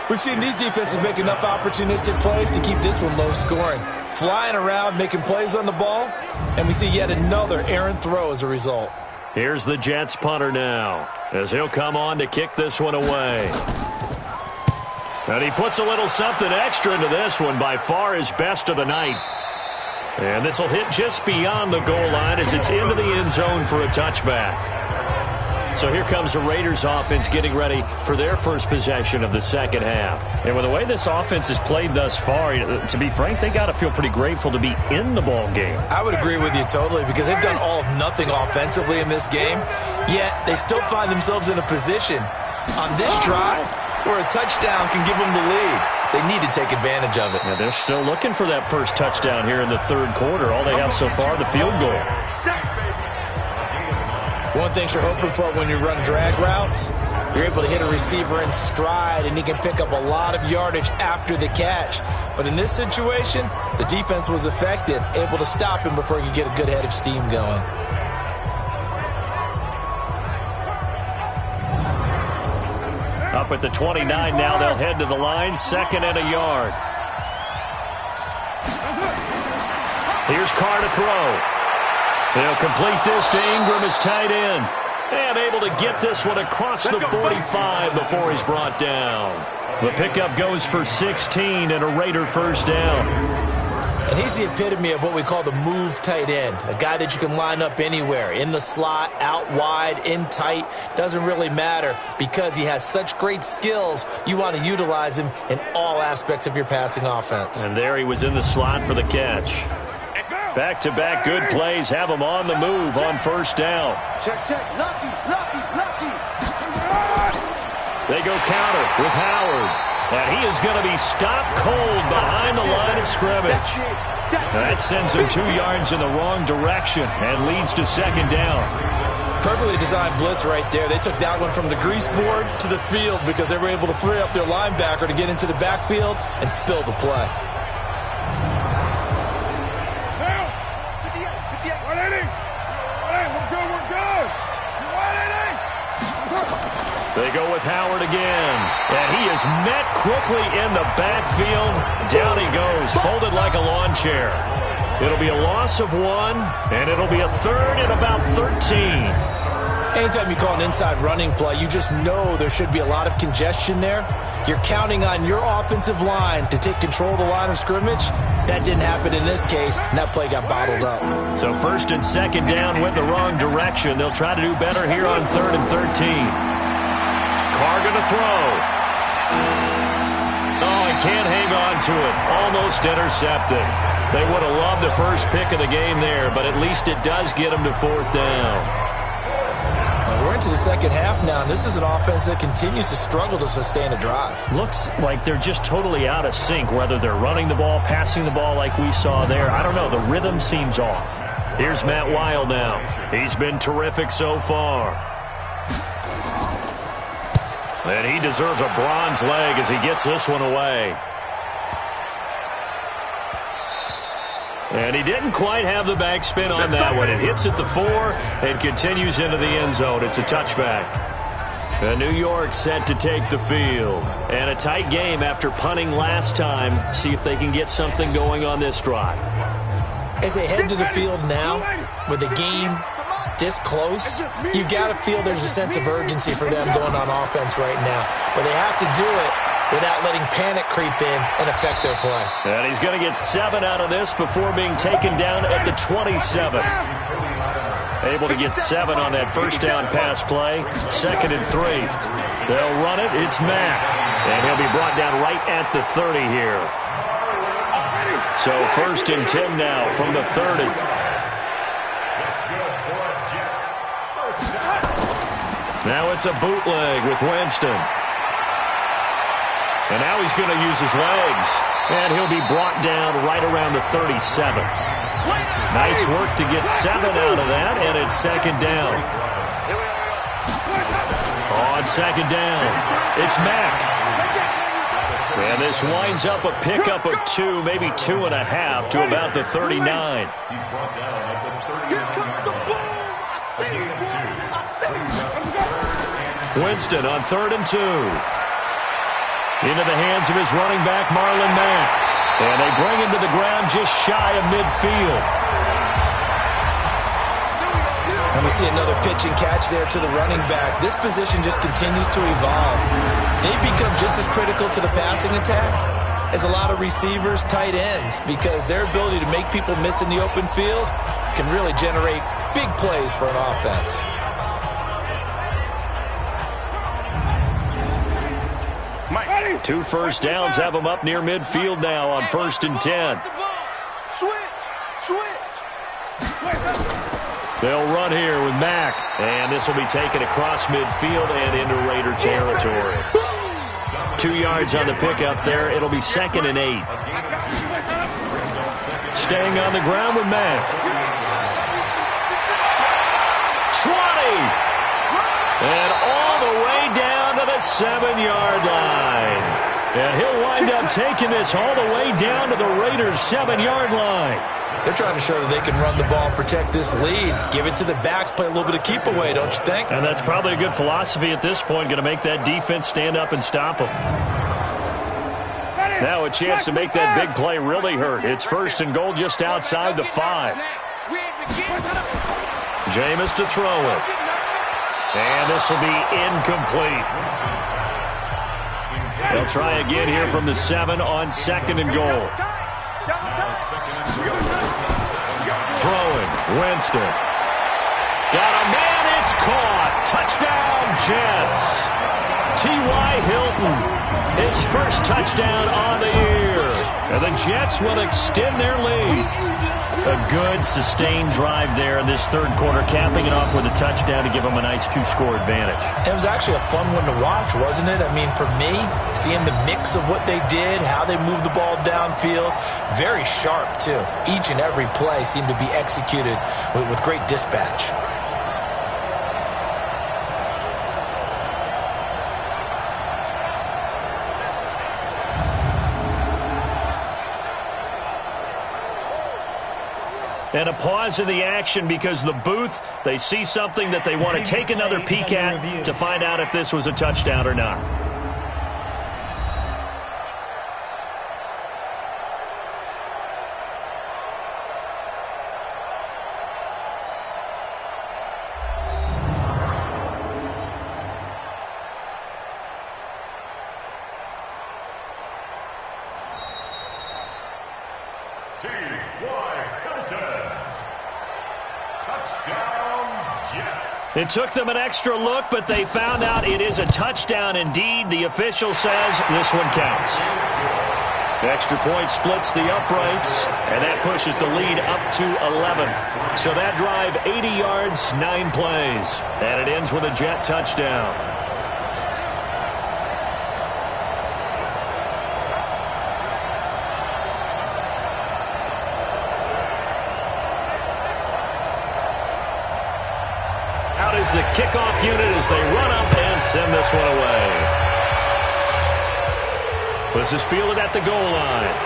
We've seen these defenses make enough opportunistic plays to keep this one low scoring. Flying around, making plays on the ball, and we see yet another errant throw as a result. Here's the Jets punter now as he'll come on to kick this one away. And he puts a little something extra into this one, by far his best of the night. And this will hit just beyond the goal line as it's into the end zone for a touchback. So here comes the Raiders offense getting ready for their first possession of the second half. And with the way this offense has played thus far, to be frank, they got to feel pretty grateful to be in the ball game. I would agree with you totally because they've done all of nothing offensively in this game, yet they still find themselves in a position on this drive where a touchdown can give them the lead. They need to take advantage of it. Yeah, they're still looking for that first touchdown here in the third quarter. All they have so far, the field goal. One thing you're hoping for when you run drag routes, you're able to hit a receiver in stride, and he can pick up a lot of yardage after the catch. But in this situation, the defense was effective, able to stop him before he could get a good head of steam going. Up at the 29 now, they'll head to the line, second and a yard. Here's Carr to throw. They'll complete this to Ingram as tight end. And able to get this one across the 45 before he's brought down. The pickup goes for 16 and a Raider first down. And he's the epitome of what we call the move tight end, a guy that you can line up anywhere, in the slot, out wide, in tight, doesn't really matter because he has such great skills. You want to utilize him in all aspects of your passing offense. And there he was in the slot for the catch. Back-to-back good plays have him on the move on first down. Check. Lucky. They go counter with Howard. And he is going to be stopped cold behind the line of scrimmage. That sends him 2 yards in the wrong direction and leads to second down. Perfectly designed blitz right there. They took that one from the grease board to the field because they were able to free up their linebacker to get into the backfield and spill the play. They go with Howard again. And he is met quickly in the backfield. Down he goes, folded like a lawn chair. It'll be a loss of 1, and it'll be a third and about 13. Anytime you call an inside running play, you just know there should be a lot of congestion there. You're counting on your offensive line to take control of the line of scrimmage. That didn't happen in this case, and that play got bottled up. So first and second down went the wrong direction. They'll try to do better here on 3rd and 13. Carr going to throw. Oh, can't hang on to it. Almost intercepted. They would have loved the first pick of the game there, but at least it does get them to 4th down. We're into the second half now, and this is an offense that continues to struggle to sustain a drive. Looks like they're just totally out of sync, whether they're running the ball, passing the ball like we saw there. I don't know. The rhythm seems off. Here's Matt Weil now. He's been terrific so far. And he deserves a bronze leg as he gets this one away. And he didn't quite have the backspin on that one. It hits at the 4 and continues into the end zone. It's a touchback. And New York set to take the field. And a tight game after punting last time. See if they can get something going on this drive. As they head to the field now, with the game this close, you got to feel there's a sense of urgency for them going on offense right now. But they have to do it without letting panic creep in and affect their play. And he's going to get 7 out of this before being taken down at the 27. Able to get 7 on that first down pass play. 2nd and 3. They'll run it. It's Mack. And he'll be brought down right at the 30 here. So 1st and 10 now from the 30. Now it's a bootleg with Winston. And now he's going to use his legs. And he'll be brought down right around the 37. Nice work to get 7 out of that, and it's 2nd down. On 2nd down, it's Mack. And this winds up a pickup of 2, maybe 2.5 to about the 39. He's brought down at the 39-yard line. Winston on 3rd and 2. Into the hands of his running back, Marlon Mack. And they bring him to the ground just shy of midfield. And we see another pitch and catch there to the running back. This position just continues to evolve. They've become just as critical to the passing attack as a lot of receivers, tight ends, because their ability to make people miss in the open field can really generate big plays for an offense. Two first downs have them up near midfield now on 1st and 10. Switch. They'll run here with Mack. And this will be taken across midfield and into Raider territory. 2 yards on the pickup there. It'll be 2nd and 8. Staying on the ground with Mack. 20. And all the way down to the 7-yard line. And he'll wind up taking this all the way down to the Raiders' 7-yard line. They're trying to show that they can run the ball and protect this lead. Give it to the backs, play a little bit of keep away, don't you think? And that's probably a good philosophy at this point, going to make that defense stand up and stop them. Now a chance to make that big play really hurt. It's 1st and goal just outside the 5. Jameis to throw it. And this will be incomplete. They'll try again here from the 7 on 2nd and goal. Throwing, Winston. Got a man, it's caught. Touchdown, Jets. T.Y. Hilton, his first touchdown on the year. And the Jets will extend their lead. A good, sustained drive there in this 3rd quarter, capping it off with a touchdown to give them a nice 2-score advantage. It was actually a fun one to watch, wasn't it? I mean, for me, seeing the mix of what they did, how they moved the ball downfield, very sharp, too. Each and every play seemed to be executed with great dispatch. And a pause in the action because the booth, they see something that they want to take another peek at to find out if this was a touchdown or not. It took them an extra look, but they found out it is a touchdown indeed. The official says this one counts. Extra point splits the uprights, and that pushes the lead up to 11. So that drive, 80 yards, 9 plays. And it ends with a Jet touchdown. Out is the kickoff unit as they run up and send this one away. This is fielded at the goal line.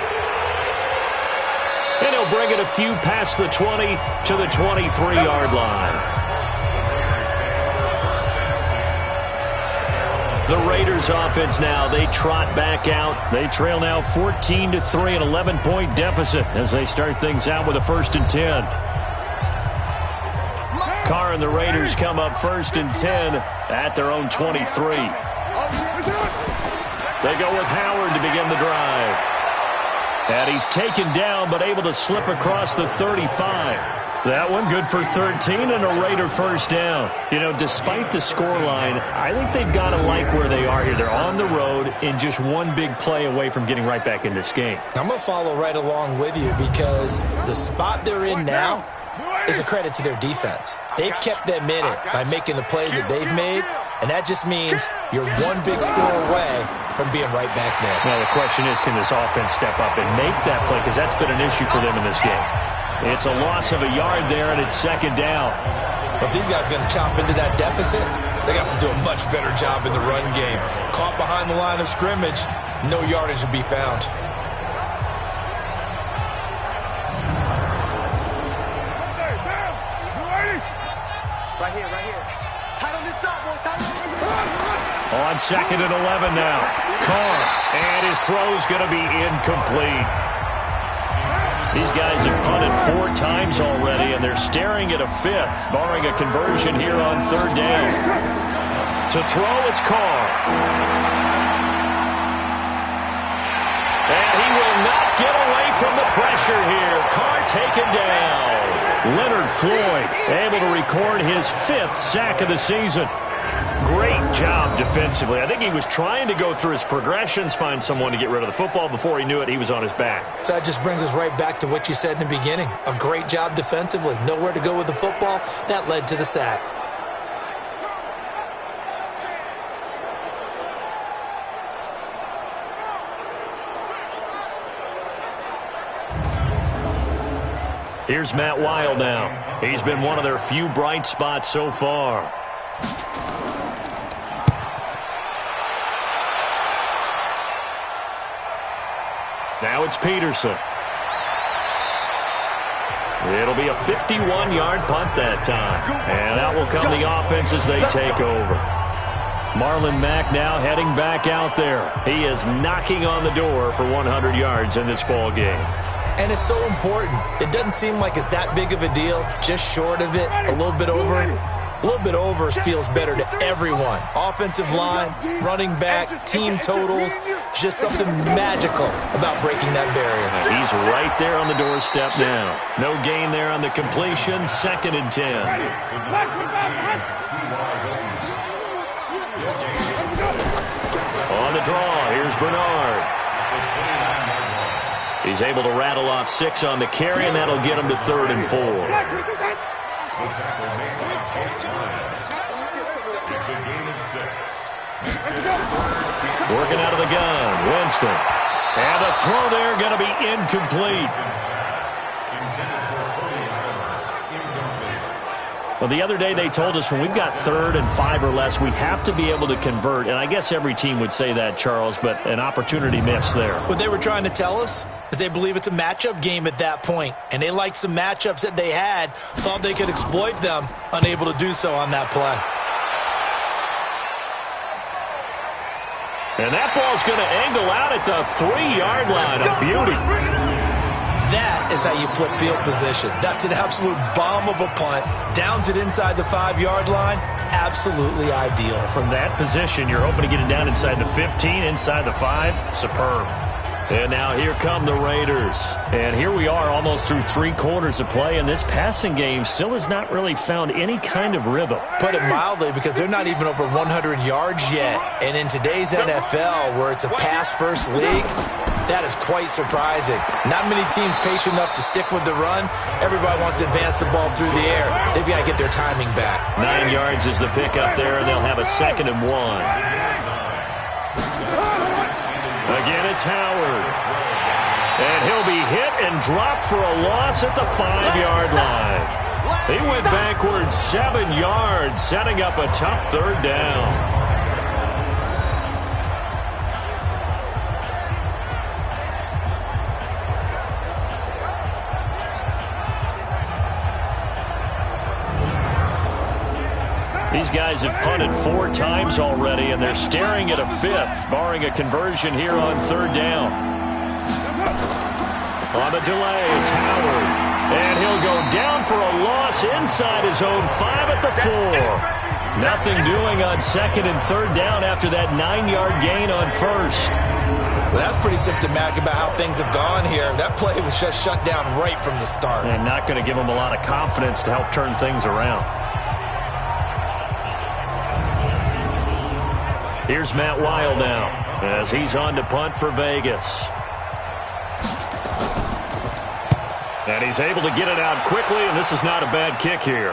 And he'll bring it a few past the 20 to the 23-yard line. The Raiders offense now, they trot back out. They trail now 14-3, an 11-point deficit as they start things out with a 1st and 10. Carr and the Raiders come up 1st and 10 at their own 23. They go with Howard to begin the drive. And he's taken down but able to slip across the 35. That one good for 13 and a Raider 1st down. You know, despite the scoreline, I think they've got to like where they are here. They're on the road and just one big play away from getting right back in this game. I'm going to follow right along with you because the spot they're in now is a credit to their defense. They've kept them in it by making the plays that they've made, and that just means you're one big score away from being right back there. Now, the question is, can this offense step up and make that play? Because that's been an issue for them in this game. It's a loss of a yard there, and it's 2nd down. But if these guys are going to chop into that deficit, they got to do a much better job in the run game. Caught behind the line of scrimmage, no yardage to be found. Right here. Tighten this up, boy. On 2nd and 11 now. Carr, and his throw's going to be incomplete. These guys have punted 4 times already, and they're staring at a 5th, barring a conversion here on 3rd down. To throw, it's Carr. And he will not get away from the pressure here. Carr taken down. Leonard Floyd able to record his 5th sack of the season. Great job defensively. I think he was trying to go through his progressions, find someone to get rid of the football. Before he knew it, he was on his back. So that just brings us right back to what you said in the beginning. A great job defensively. Nowhere to go with the football. That led to the sack. Here's Matt Weil now. He's been one of their few bright spots so far. Now it's Peterson. It'll be a 51-yard punt that time. And out will come the offense as they take over. Marlon Mack now heading back out there. He is knocking on the door for 100 yards in this ball game. And it's so important. It doesn't seem like it's that big of a deal. Just short of it, a little bit over. A little bit over feels better to everyone. Offensive line, running back, team totals. Just something magical about breaking that barrier. He's right there on the doorstep now. No gain there on the completion. 2nd and 10. On the draw, here's Bernard. He's able to rattle off 6 on the carry, and that'll get him to 3rd and 4. Working out of the gun, Winston. And the throw there going to be incomplete. Well, the other day they told us when we've got 3rd and 5 or less, we have to be able to convert. And I guess every team would say that, Charles, but an opportunity missed there. What they were trying to tell us is they believe it's a matchup game at that point. And they liked some matchups that they had, thought they could exploit them, unable to do so on that play. And that ball's going to angle out at the 3-yard line. A beauty. That is how you flip field position. That's an absolute bomb of a punt. Downs it inside the 5-yard line. Absolutely ideal. From that position, you're hoping to get it down inside the 15, inside the 5. Superb. And now here come the Raiders. And here we are almost through 3 quarters of play, and this passing game still has not really found any kind of rhythm. Put it mildly, because they're not even over 100 yards yet. And in today's NFL, where it's a pass-first league, That is quite surprising. Not many teams patient enough to stick with the run. Everybody wants to advance the ball through the air. They've got to get their timing back. 9 yards is the pickup there, and they'll have a 2nd and 1. Again, it's Howard. And he'll be hit and dropped for a loss at the 5-yard line. He went backwards 7 yards, setting up a tough 3rd down. These guys have punted 4 times already, and they're staring at a 5th, barring a conversion here on 3rd down. On the delay, it's Howard. And he'll go down for a loss inside his own 5 at the 4. Nothing doing on 2nd and 3rd down after that 9-yard gain on 1st. Well, that's pretty symptomatic about how things have gone here. That play was just shut down right from the start. And not going to give them a lot of confidence to help turn things around. Here's Matt Weil now as he's on to punt for Vegas. And he's able to get it out quickly, and this is not a bad kick here.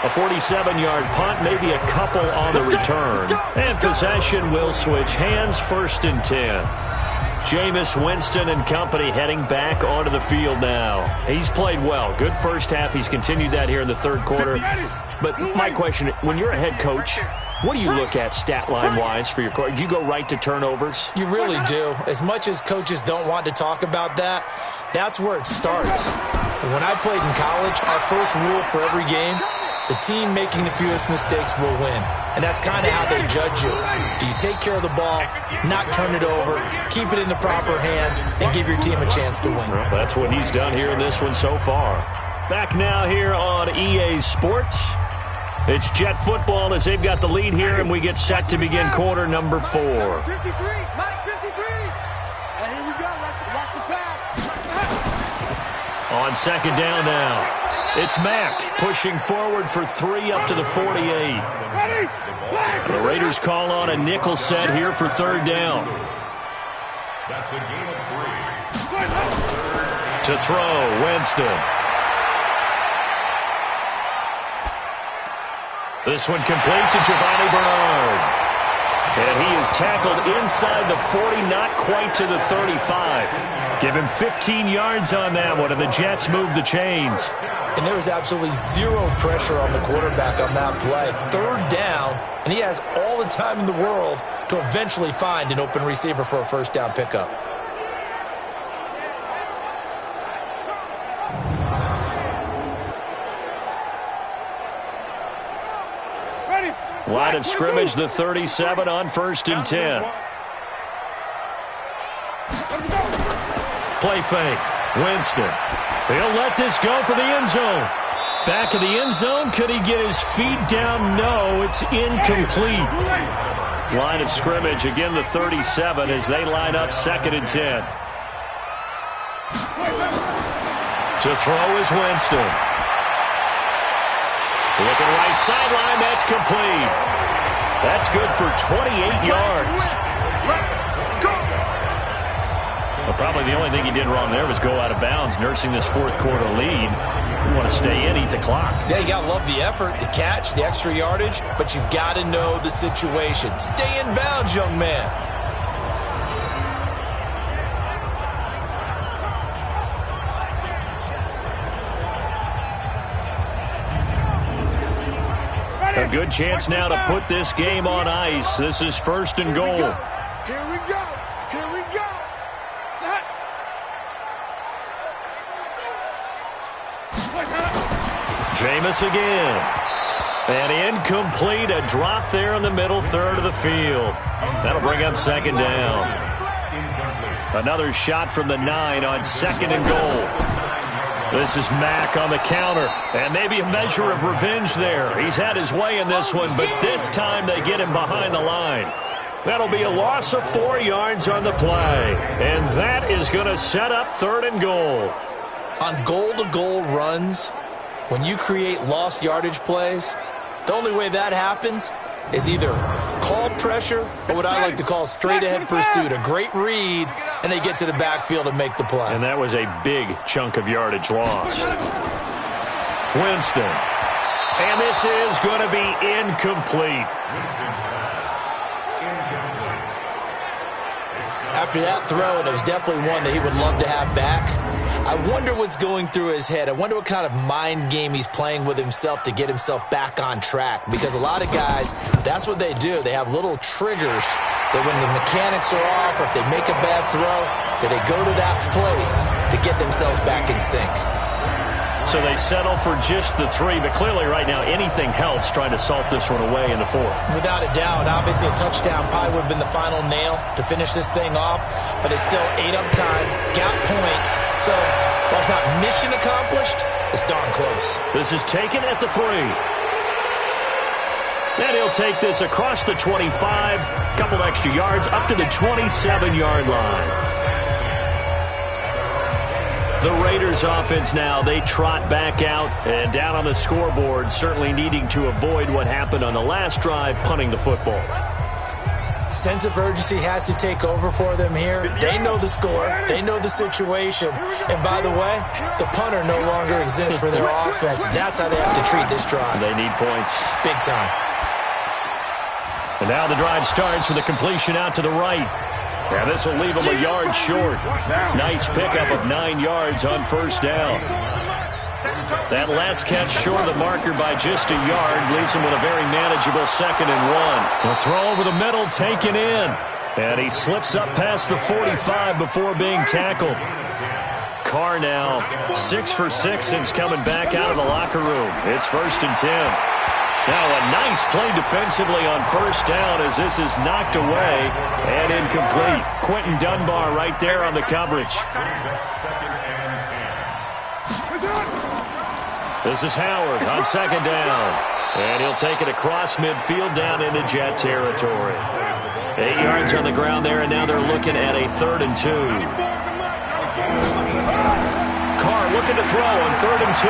A 47-yard punt, maybe a couple on the return. And possession will switch hands, 1st and 10. Jameis Winston and company heading back onto the field now. He's played well. Good first half. He's continued that here in the 3rd quarter. But my question, when you're a head coach, what do you look at stat line-wise for your coach? Do you go right to turnovers? You really do. As much as coaches don't want to talk about that, that's where it starts. When I played in college, our first rule for every game, the team making the fewest mistakes will win. And that's kind of how they judge you. Do you take care of the ball, not turn it over, keep it in the proper hands, and give your team a chance to win? Well, that's what he's done here in this one so far. Back now here on EA Sports. It's Jet football as they've got the lead here, and we get set to begin quarter number 4. Mike 53. And here we go. Watch the pass. On 2nd down now. It's Mack pushing forward for 3 up to the 48. And the Raiders call on a nickel set here for 3rd down. That's a gain of 3. To throw, Winston. This one complete to Giovanni Bernard. And he is tackled inside the 40, not quite to the 35. Give him 15 yards on that one, and the Jets move the chains. And there was absolutely zero pressure on the quarterback on that play. 3rd down, and he has all the time in the world to eventually find an open receiver for a 1st down pickup. Line of scrimmage, the 37 on 1st and 10. Play fake. Winston. He'll let this go for the end zone. Back of the end zone. Could he get his feet down? No, it's incomplete. Line of scrimmage, again the 37 as they line up 2nd and 10. To throw is Winston. Looking right sideline, that's complete. That's good for 28 yards. Well, probably the only thing he did wrong there was go out of bounds, nursing this 4th quarter lead. You want to stay in, eat the clock. Yeah, you got to love the effort, the catch, the extra yardage, but you got to know the situation. Stay in bounds, young man. A good chance now to put this game on ice. This is 1st and goal. Here we go. Here we go. Jameis again. And incomplete. A drop there in the middle 3rd of the field. That'll bring up 2nd down. Another shot from the 9 on 2nd and goal. This is Mack on the counter, and maybe a measure of revenge there. He's had his way in this one, but this time they get him behind the line. That'll be a loss of 4 yards on the play, and that is going to set up 3rd and goal. On goal-to-goal runs, when you create lost yardage plays, the only way that happens is either call pressure, or what I like to call straight-ahead pursuit. A great read, and they get to the backfield and make the play. And that was a big chunk of yardage lost. Winston. And this is going to be incomplete. After that throw, and it was definitely one that he would love to have back, I wonder what's going through his head. I wonder what kind of mind game he's playing with himself to get himself back on track. Because a lot of guys, that's what they do. They have little triggers that when the mechanics are off or if they make a bad throw, that they go to that place to get themselves back in sync. So they settle for just the 3, but clearly right now anything helps trying to salt this one away in the 4th. Without a doubt, obviously a touchdown probably would have been the final nail to finish this thing off, but it's still ate up time, got points. So while it's not mission accomplished, it's darn close. This is taken at the 3. And he'll take this across the 25, couple extra yards, up to the 27-yard line. The Raiders offense now, they trot back out and down on the scoreboard, certainly needing to avoid what happened on the last drive, punting the football. Sense of urgency has to take over for them here. They know the score. They know the situation. And by the way, the punter no longer exists for their offense. That's how they have to treat this drive. They need points. Big time. And now the drive starts with a completion out to the right. Yeah, this will leave him a yard short. Nice pickup of 9 yards on first down. That last catch short of the marker by just a yard leaves him with a very manageable 2nd and 1. A throw over the middle taken in. And he slips up past the 45 before being tackled. Carr now 6 for 6 since coming back out of the locker room. It's 1st and 10. Now a nice play defensively on first down as this is knocked away and incomplete. Quentin Dunbar right there on the coverage. This is Howard on 2nd down. And he'll take it across midfield down into Jet territory. 8 yards on the ground there, and now they're looking at a 3rd and 2. Carr looking to throw on 3rd and 2.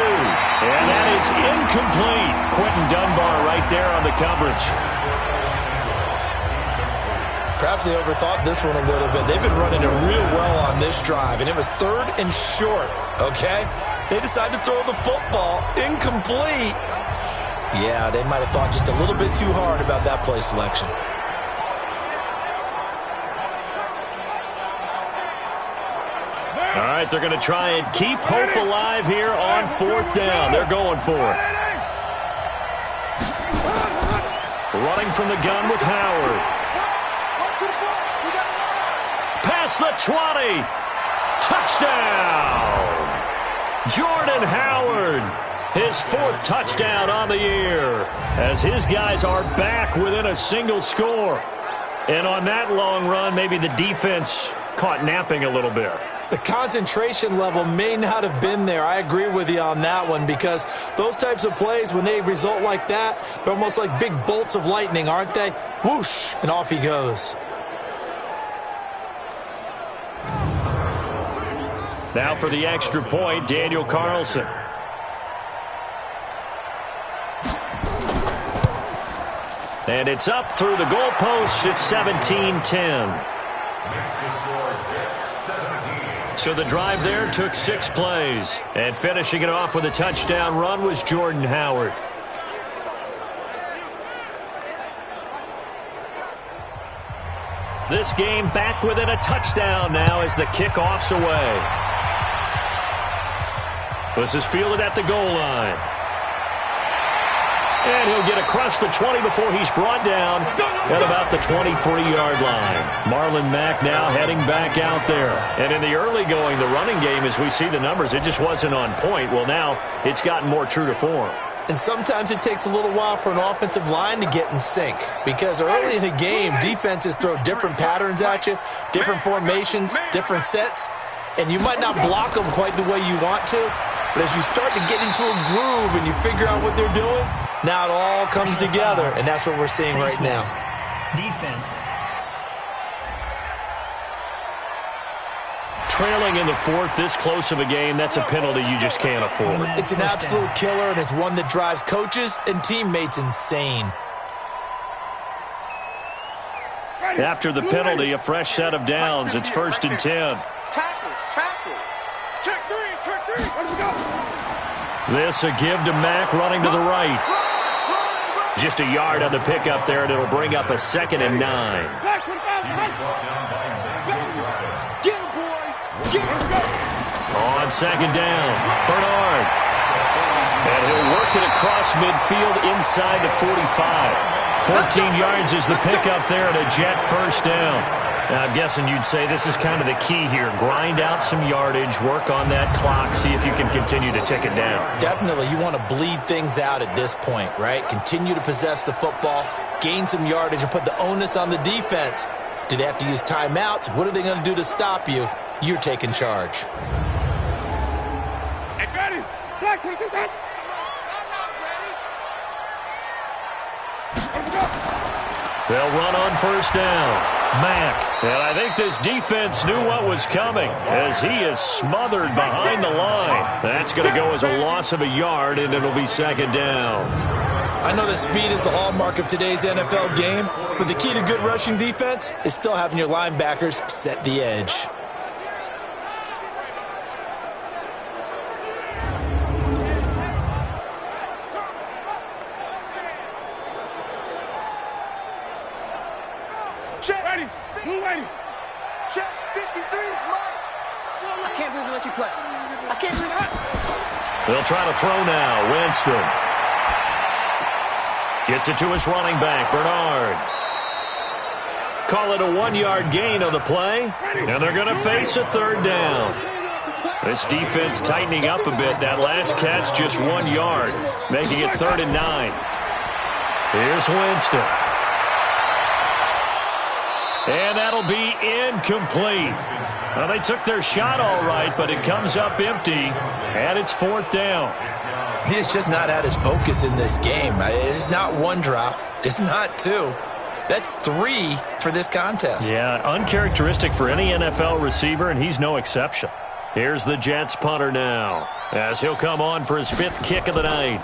And that is incomplete. Quentin Dunbar right there on the coverage. Perhaps they overthought this one a little bit. They've been running it real well on this drive, and it was 3rd and short, okay? They decided to throw the football incomplete. Yeah, they might have thought just a little bit too hard about that play selection. All right, they're going to try and keep hope alive here on 4th down. They're going for it. Running from the gun with Howard. Past the 20. Touchdown! Jordan Howard, his 4th touchdown on the year, as his guys are back within a single score. And on that long run, maybe the defense caught napping a little bit. The concentration level may not have been there. I agree with you on that one, because those types of plays, when they result like that, they're almost like big bolts of lightning, aren't they? Whoosh, and off he goes. Now for the extra point, Daniel Carlson. And it's up through the goalpost. It's 17-10. So the drive there took 6 plays. And finishing it off with a touchdown run was Jordan Howard. This game back within a touchdown now as the kickoff's away. This is fielded at the goal line. And he'll get across the 20 before he's brought down at about the 23-yard line. Marlon Mack now heading back out there. And in the early going, the running game, as we see the numbers, it just wasn't on point. Well, now it's gotten more true to form. And sometimes it takes a little while for an offensive line to get in sync, because early in the game, defenses throw different patterns at you, different formations, different sets, and you might not block them quite the way you want to, but as you start to get into a groove and you figure out what they're doing, now it all comes together, and that's what we're seeing right now. Defense. Trailing in the 4th, this close of a game, that's a penalty you just can't afford. It's an absolute killer, and it's one that drives coaches and teammates insane. After the penalty, a fresh set of downs. It's 1st and 10. Tackle. Check three. Let him go. This a give to Mack running to the right. Just a yard on the pickup there, and it'll bring up a 2nd and 9. Get him, boy. Get him. On 2nd down, Bernard. And he'll work it across midfield inside the 45. 14 yards is the pickup there and a Jet 1st down. Now, I'm guessing you'd say this is kind of the key here. Grind out some yardage, work on that clock, see if you can continue to tick it down. Definitely, you want to bleed things out at this point, right? Continue to possess the football, gain some yardage, and put the onus on the defense. Do they have to use timeouts? What are they going to do to stop you? You're taking charge. Hey, Betty. Black, what is that? They'll run on 1st down. Mack. And I think this defense knew what was coming as he is smothered behind the line. That's going to go as a loss of a yard, and it'll be 2nd down. I know that speed is the hallmark of today's NFL game, but the key to good rushing defense is still having your linebackers set the edge. Check. Ready. Move ready. Check. 53 is mine. I can't believe they let you play. I can't believe that. They'll try to throw now. Winston. Gets it to his running back, Bernard. Call it a 1-yard gain on the play. And they're going to face a 3rd down. This defense tightening up a bit. That last catch just 1 yard, making it 3rd and 9. Here's Winston. And that'll be incomplete. Well, they took their shot all right, but it comes up empty, and it's 4th down. He's just not at his focus in this game. It's not 1 drop. It's not 2. That's 3 for this contest. Yeah, uncharacteristic for any NFL receiver, and he's no exception. Here's the Jets punter now, as he'll come on for his 5th kick of the night.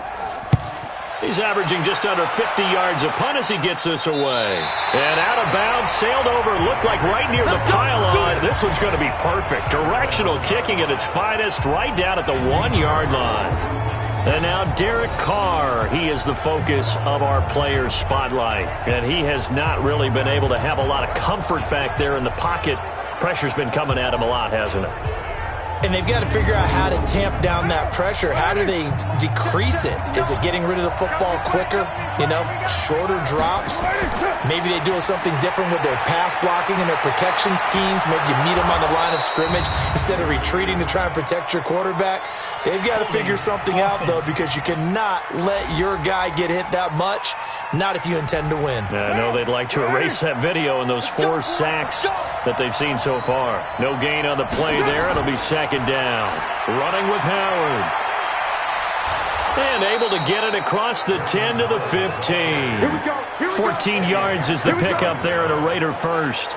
He's averaging just under 50 yards a punt as he gets this away. And out of bounds, sailed over, looked like right near the pylon. This one's going to be perfect. Directional kicking at its finest, right down at the 1-yard line. And now Derek Carr, he is the focus of our players' spotlight. And he has not really been able to have a lot of comfort back there in the pocket. Pressure's been coming at him a lot, hasn't it? And they've got to figure out how to tamp down that pressure. How do they decrease it? Is it getting rid of the football quicker? You know, shorter drops? Maybe they do something different with their pass blocking and their protection schemes. Maybe you meet them on the line of scrimmage instead of retreating to try and protect your quarterback. They've got to figure something out, though, because you cannot let your guy get hit that much, not if you intend to win. I know they'd like to erase that video and those 4 sacks that they've seen so far. No gain on the play there. It'll be 2nd down. Running with Howard. And able to get it across the 10 to the 15. 14 yards is the pickup there and a Raider 1st.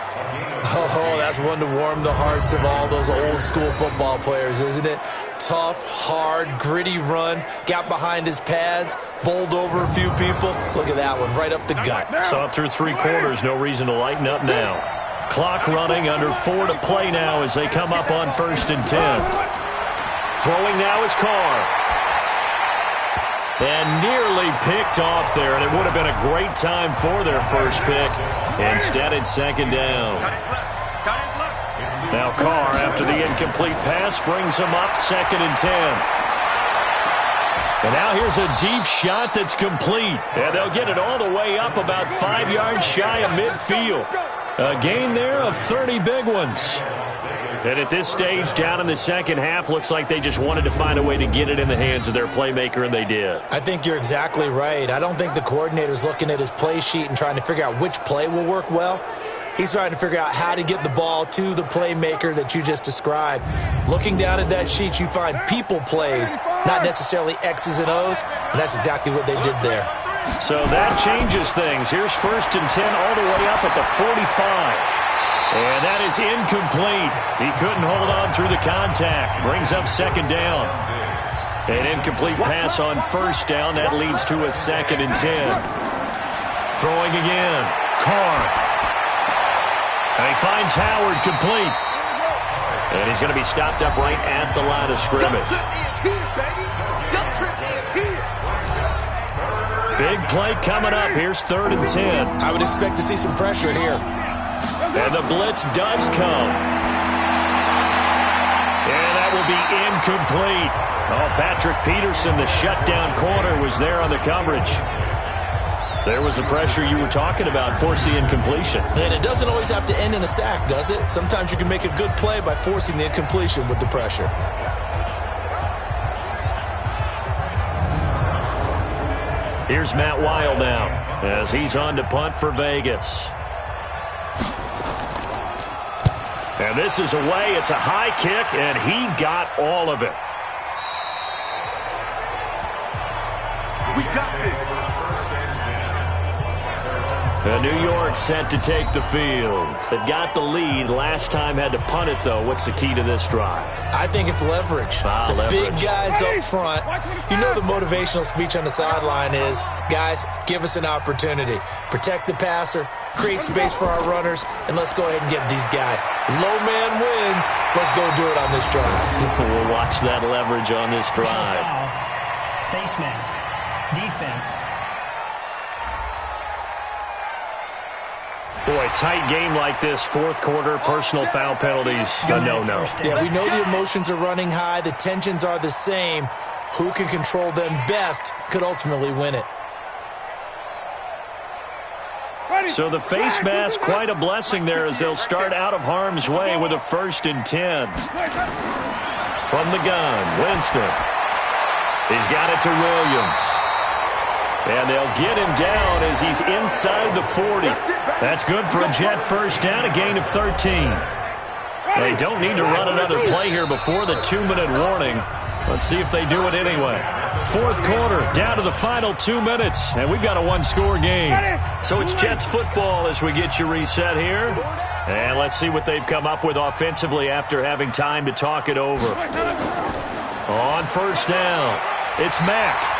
Oh, that's one to warm the hearts of all those old school football players, isn't it? Tough, hard, gritty run. Got behind his pads, bowled over a few people. Look at that one, right up the gut. So up through 3 quarters, no reason to lighten up now. Clock running, under 4 to play now as they come up on 1st and 10. Throwing now is Carr. And nearly picked off there, and it would have been a great time for their first pick. Instead, it's 2nd down. Now Carr, after the incomplete pass, brings him up 2nd and 10. And now here's a deep shot that's complete. And they'll get it all the way up about 5 yards shy of midfield. A gain there of 30 big ones. And at this stage, down in the second half, looks like they just wanted to find a way to get it in the hands of their playmaker, and they did. I think you're exactly right. I don't think the coordinator's looking at his play sheet and trying to figure out which play will work well. He's trying to figure out how to get the ball to the playmaker that you just described. Looking down at that sheet, you find people plays, not necessarily X's and O's, and that's exactly what they did there. So that changes things. Here's 1st and 10 all the way up at the 45. And that is incomplete. He couldn't hold on through the contact. Brings up 2nd down. An incomplete pass on 1st down. That leads to a 2nd and 10. Throwing again. Carr. And he finds Howard complete. And he's going to be stopped up right at the line of scrimmage. Big play coming up. Here's 3rd and 10. I would expect to see some pressure here. And the blitz does come. And that will be incomplete. Oh, Patrick Peterson, the shutdown corner, was there on the coverage. There was the pressure you were talking about, forcing incompletion. And it doesn't always have to end in a sack, does it? Sometimes you can make a good play by forcing the incompletion with the pressure. Here's Matt Weil now as he's on to punt for Vegas. And this is away. It's a high kick, and he got all of it. We got this. And New York set to take the field. They've got the lead. Last time had to punt it, though. What's the key to this drive? I think it's leverage. Leverage. Big guys up front. You know the motivational speech on the sideline is, guys, give us an opportunity. Protect the passer, create space for our runners, and let's go ahead and get these guys. Low man wins. Let's go do it on this drive. We'll watch that leverage on this drive. Face mask. Defense. Boy, tight game like this, fourth quarter, personal foul penalties, a no-no. Yeah, we know the emotions are running high. The tensions are the same. Who can control them best could ultimately win it. So the face mask, quite a blessing there as they'll start out of harm's way with a 1st and 10. From the gun, Winston. He's got it to Williams. And they'll get him down as he's inside the 40. That's good for a Jet first down, a gain of 13. They don't need to run another play here before the 2-minute warning. Let's see if they do it anyway. Fourth quarter, down to the final 2 minutes, and we've got a one-score game. So it's Jets football as we get you reset here. And let's see what they've come up with offensively after having time to talk it over. On first down, it's Mack.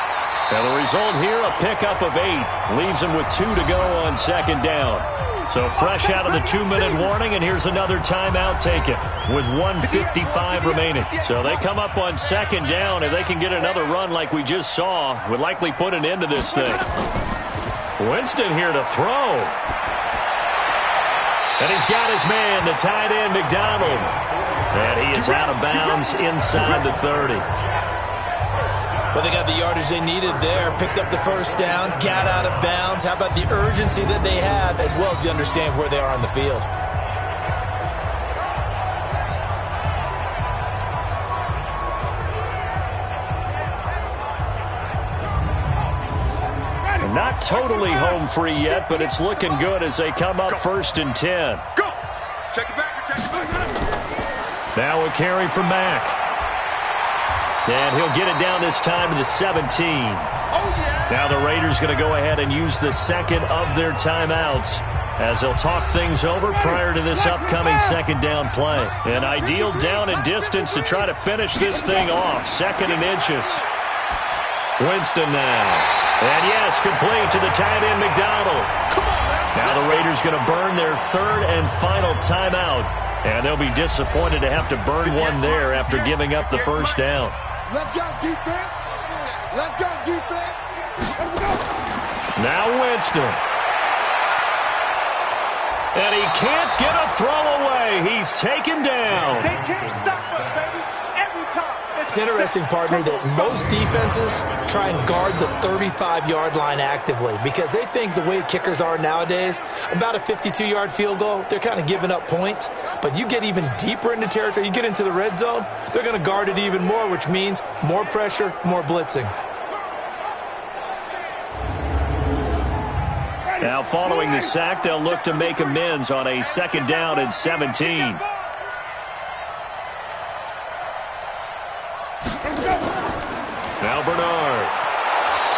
And the result here, a pickup of 8. Leaves him with 2 to go on 2nd down. So fresh out of the 2-minute warning, and here's another timeout taken with 1:55 remaining. So they come up on 2nd down. If they can get another run like we just saw, would likely put an end to this thing. Winston here to throw. And he's got his man, the tight end, McDonald. And he is out of bounds inside the 30. Well, they got the yardage they needed there, picked up the first down, got out of bounds. How about the urgency that they have, as well as they understand where they are on the field? Not totally home free yet, but it's looking good as they come up 1st and 10. Go! Check it back. Now a carry from Mack. And he'll get it down this time to the 17. Oh, yeah. Now the Raiders going to go ahead and use the second of their timeouts as they'll talk things over prior to this upcoming 2nd down play. An ideal down and distance to try to finish this thing off. 2nd and inches. Winston now. And yes, complete to the tight end, McDonald. Now the Raiders going to burn their 3rd and final timeout. And they'll be disappointed to have to burn one there after giving up the first down. Let's go, defense. Let's go, defense. Let's go. Now Winston. And he can't get a throw away. He's taken down. They can't stop us, baby. Every time. It's interesting, partner, that most defenses try and guard the 35-yard line actively because they think the way kickers are nowadays, about a 52-yard field goal, they're kind of giving up points. But you get even deeper into territory, you get into the red zone, they're going to guard it even more, which means more pressure, more blitzing. Now following the sack, they'll look to make amends on a 2nd down and 17. Now Bernard.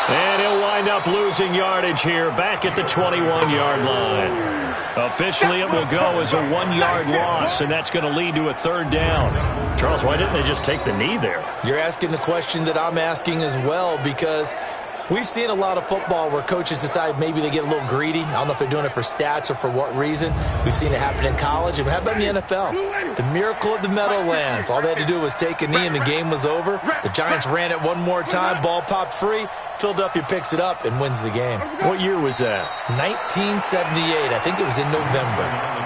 And he'll wind up losing yardage here back at the 21-yard line. Officially, it will go as a 1-yard loss, and that's going to lead to a 3rd down. Charles, why didn't they just take the knee there? You're asking the question that I'm asking as well because We've seen a lot of football where coaches decide maybe they get a little greedy. I don't know if they're doing it for stats or for what reason. We've seen it happen in college. And how about in the NFL? The miracle of the Meadowlands. All they had to do was take a knee and the game was over. The Giants ran it one more time. Ball popped free. Philadelphia picks it up and wins the game. What year was that? 1978. I think it was in November.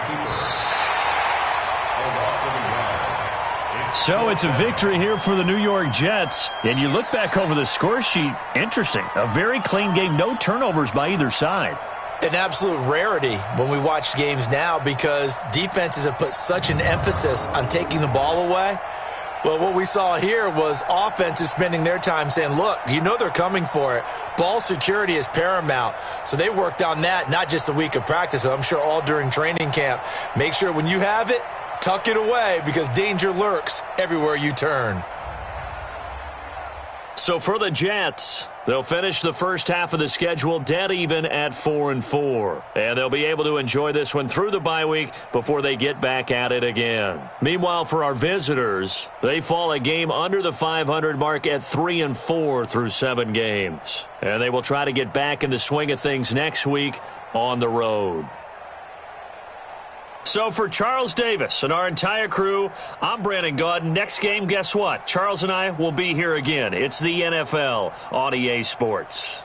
So it's a victory here for the New York Jets. And you look back over the score sheet, interesting. A very clean game, no turnovers by either side. An absolute rarity when we watch games now because defenses have put such an emphasis on taking the ball away. Well, what we saw here was offenses spending their time saying, look, you know they're coming for it. Ball security is paramount. So they worked on that, not just a week of practice, but I'm sure all during training camp. Make sure when you have it, tuck it away because danger lurks everywhere you turn. So for the Jets, they'll finish the first half of the schedule dead even at 4-4. And they'll be able to enjoy this one through the bye week before they get back at it again. Meanwhile, for our visitors, they fall a game under the 500 mark at 3-4 through 7 games. And they will try to get back in the swing of things next week on the road. So for Charles Davis and our entire crew, I'm Brandon Gaudin. Next game, guess what? Charles and I will be here again. It's the NFL on EA Sports.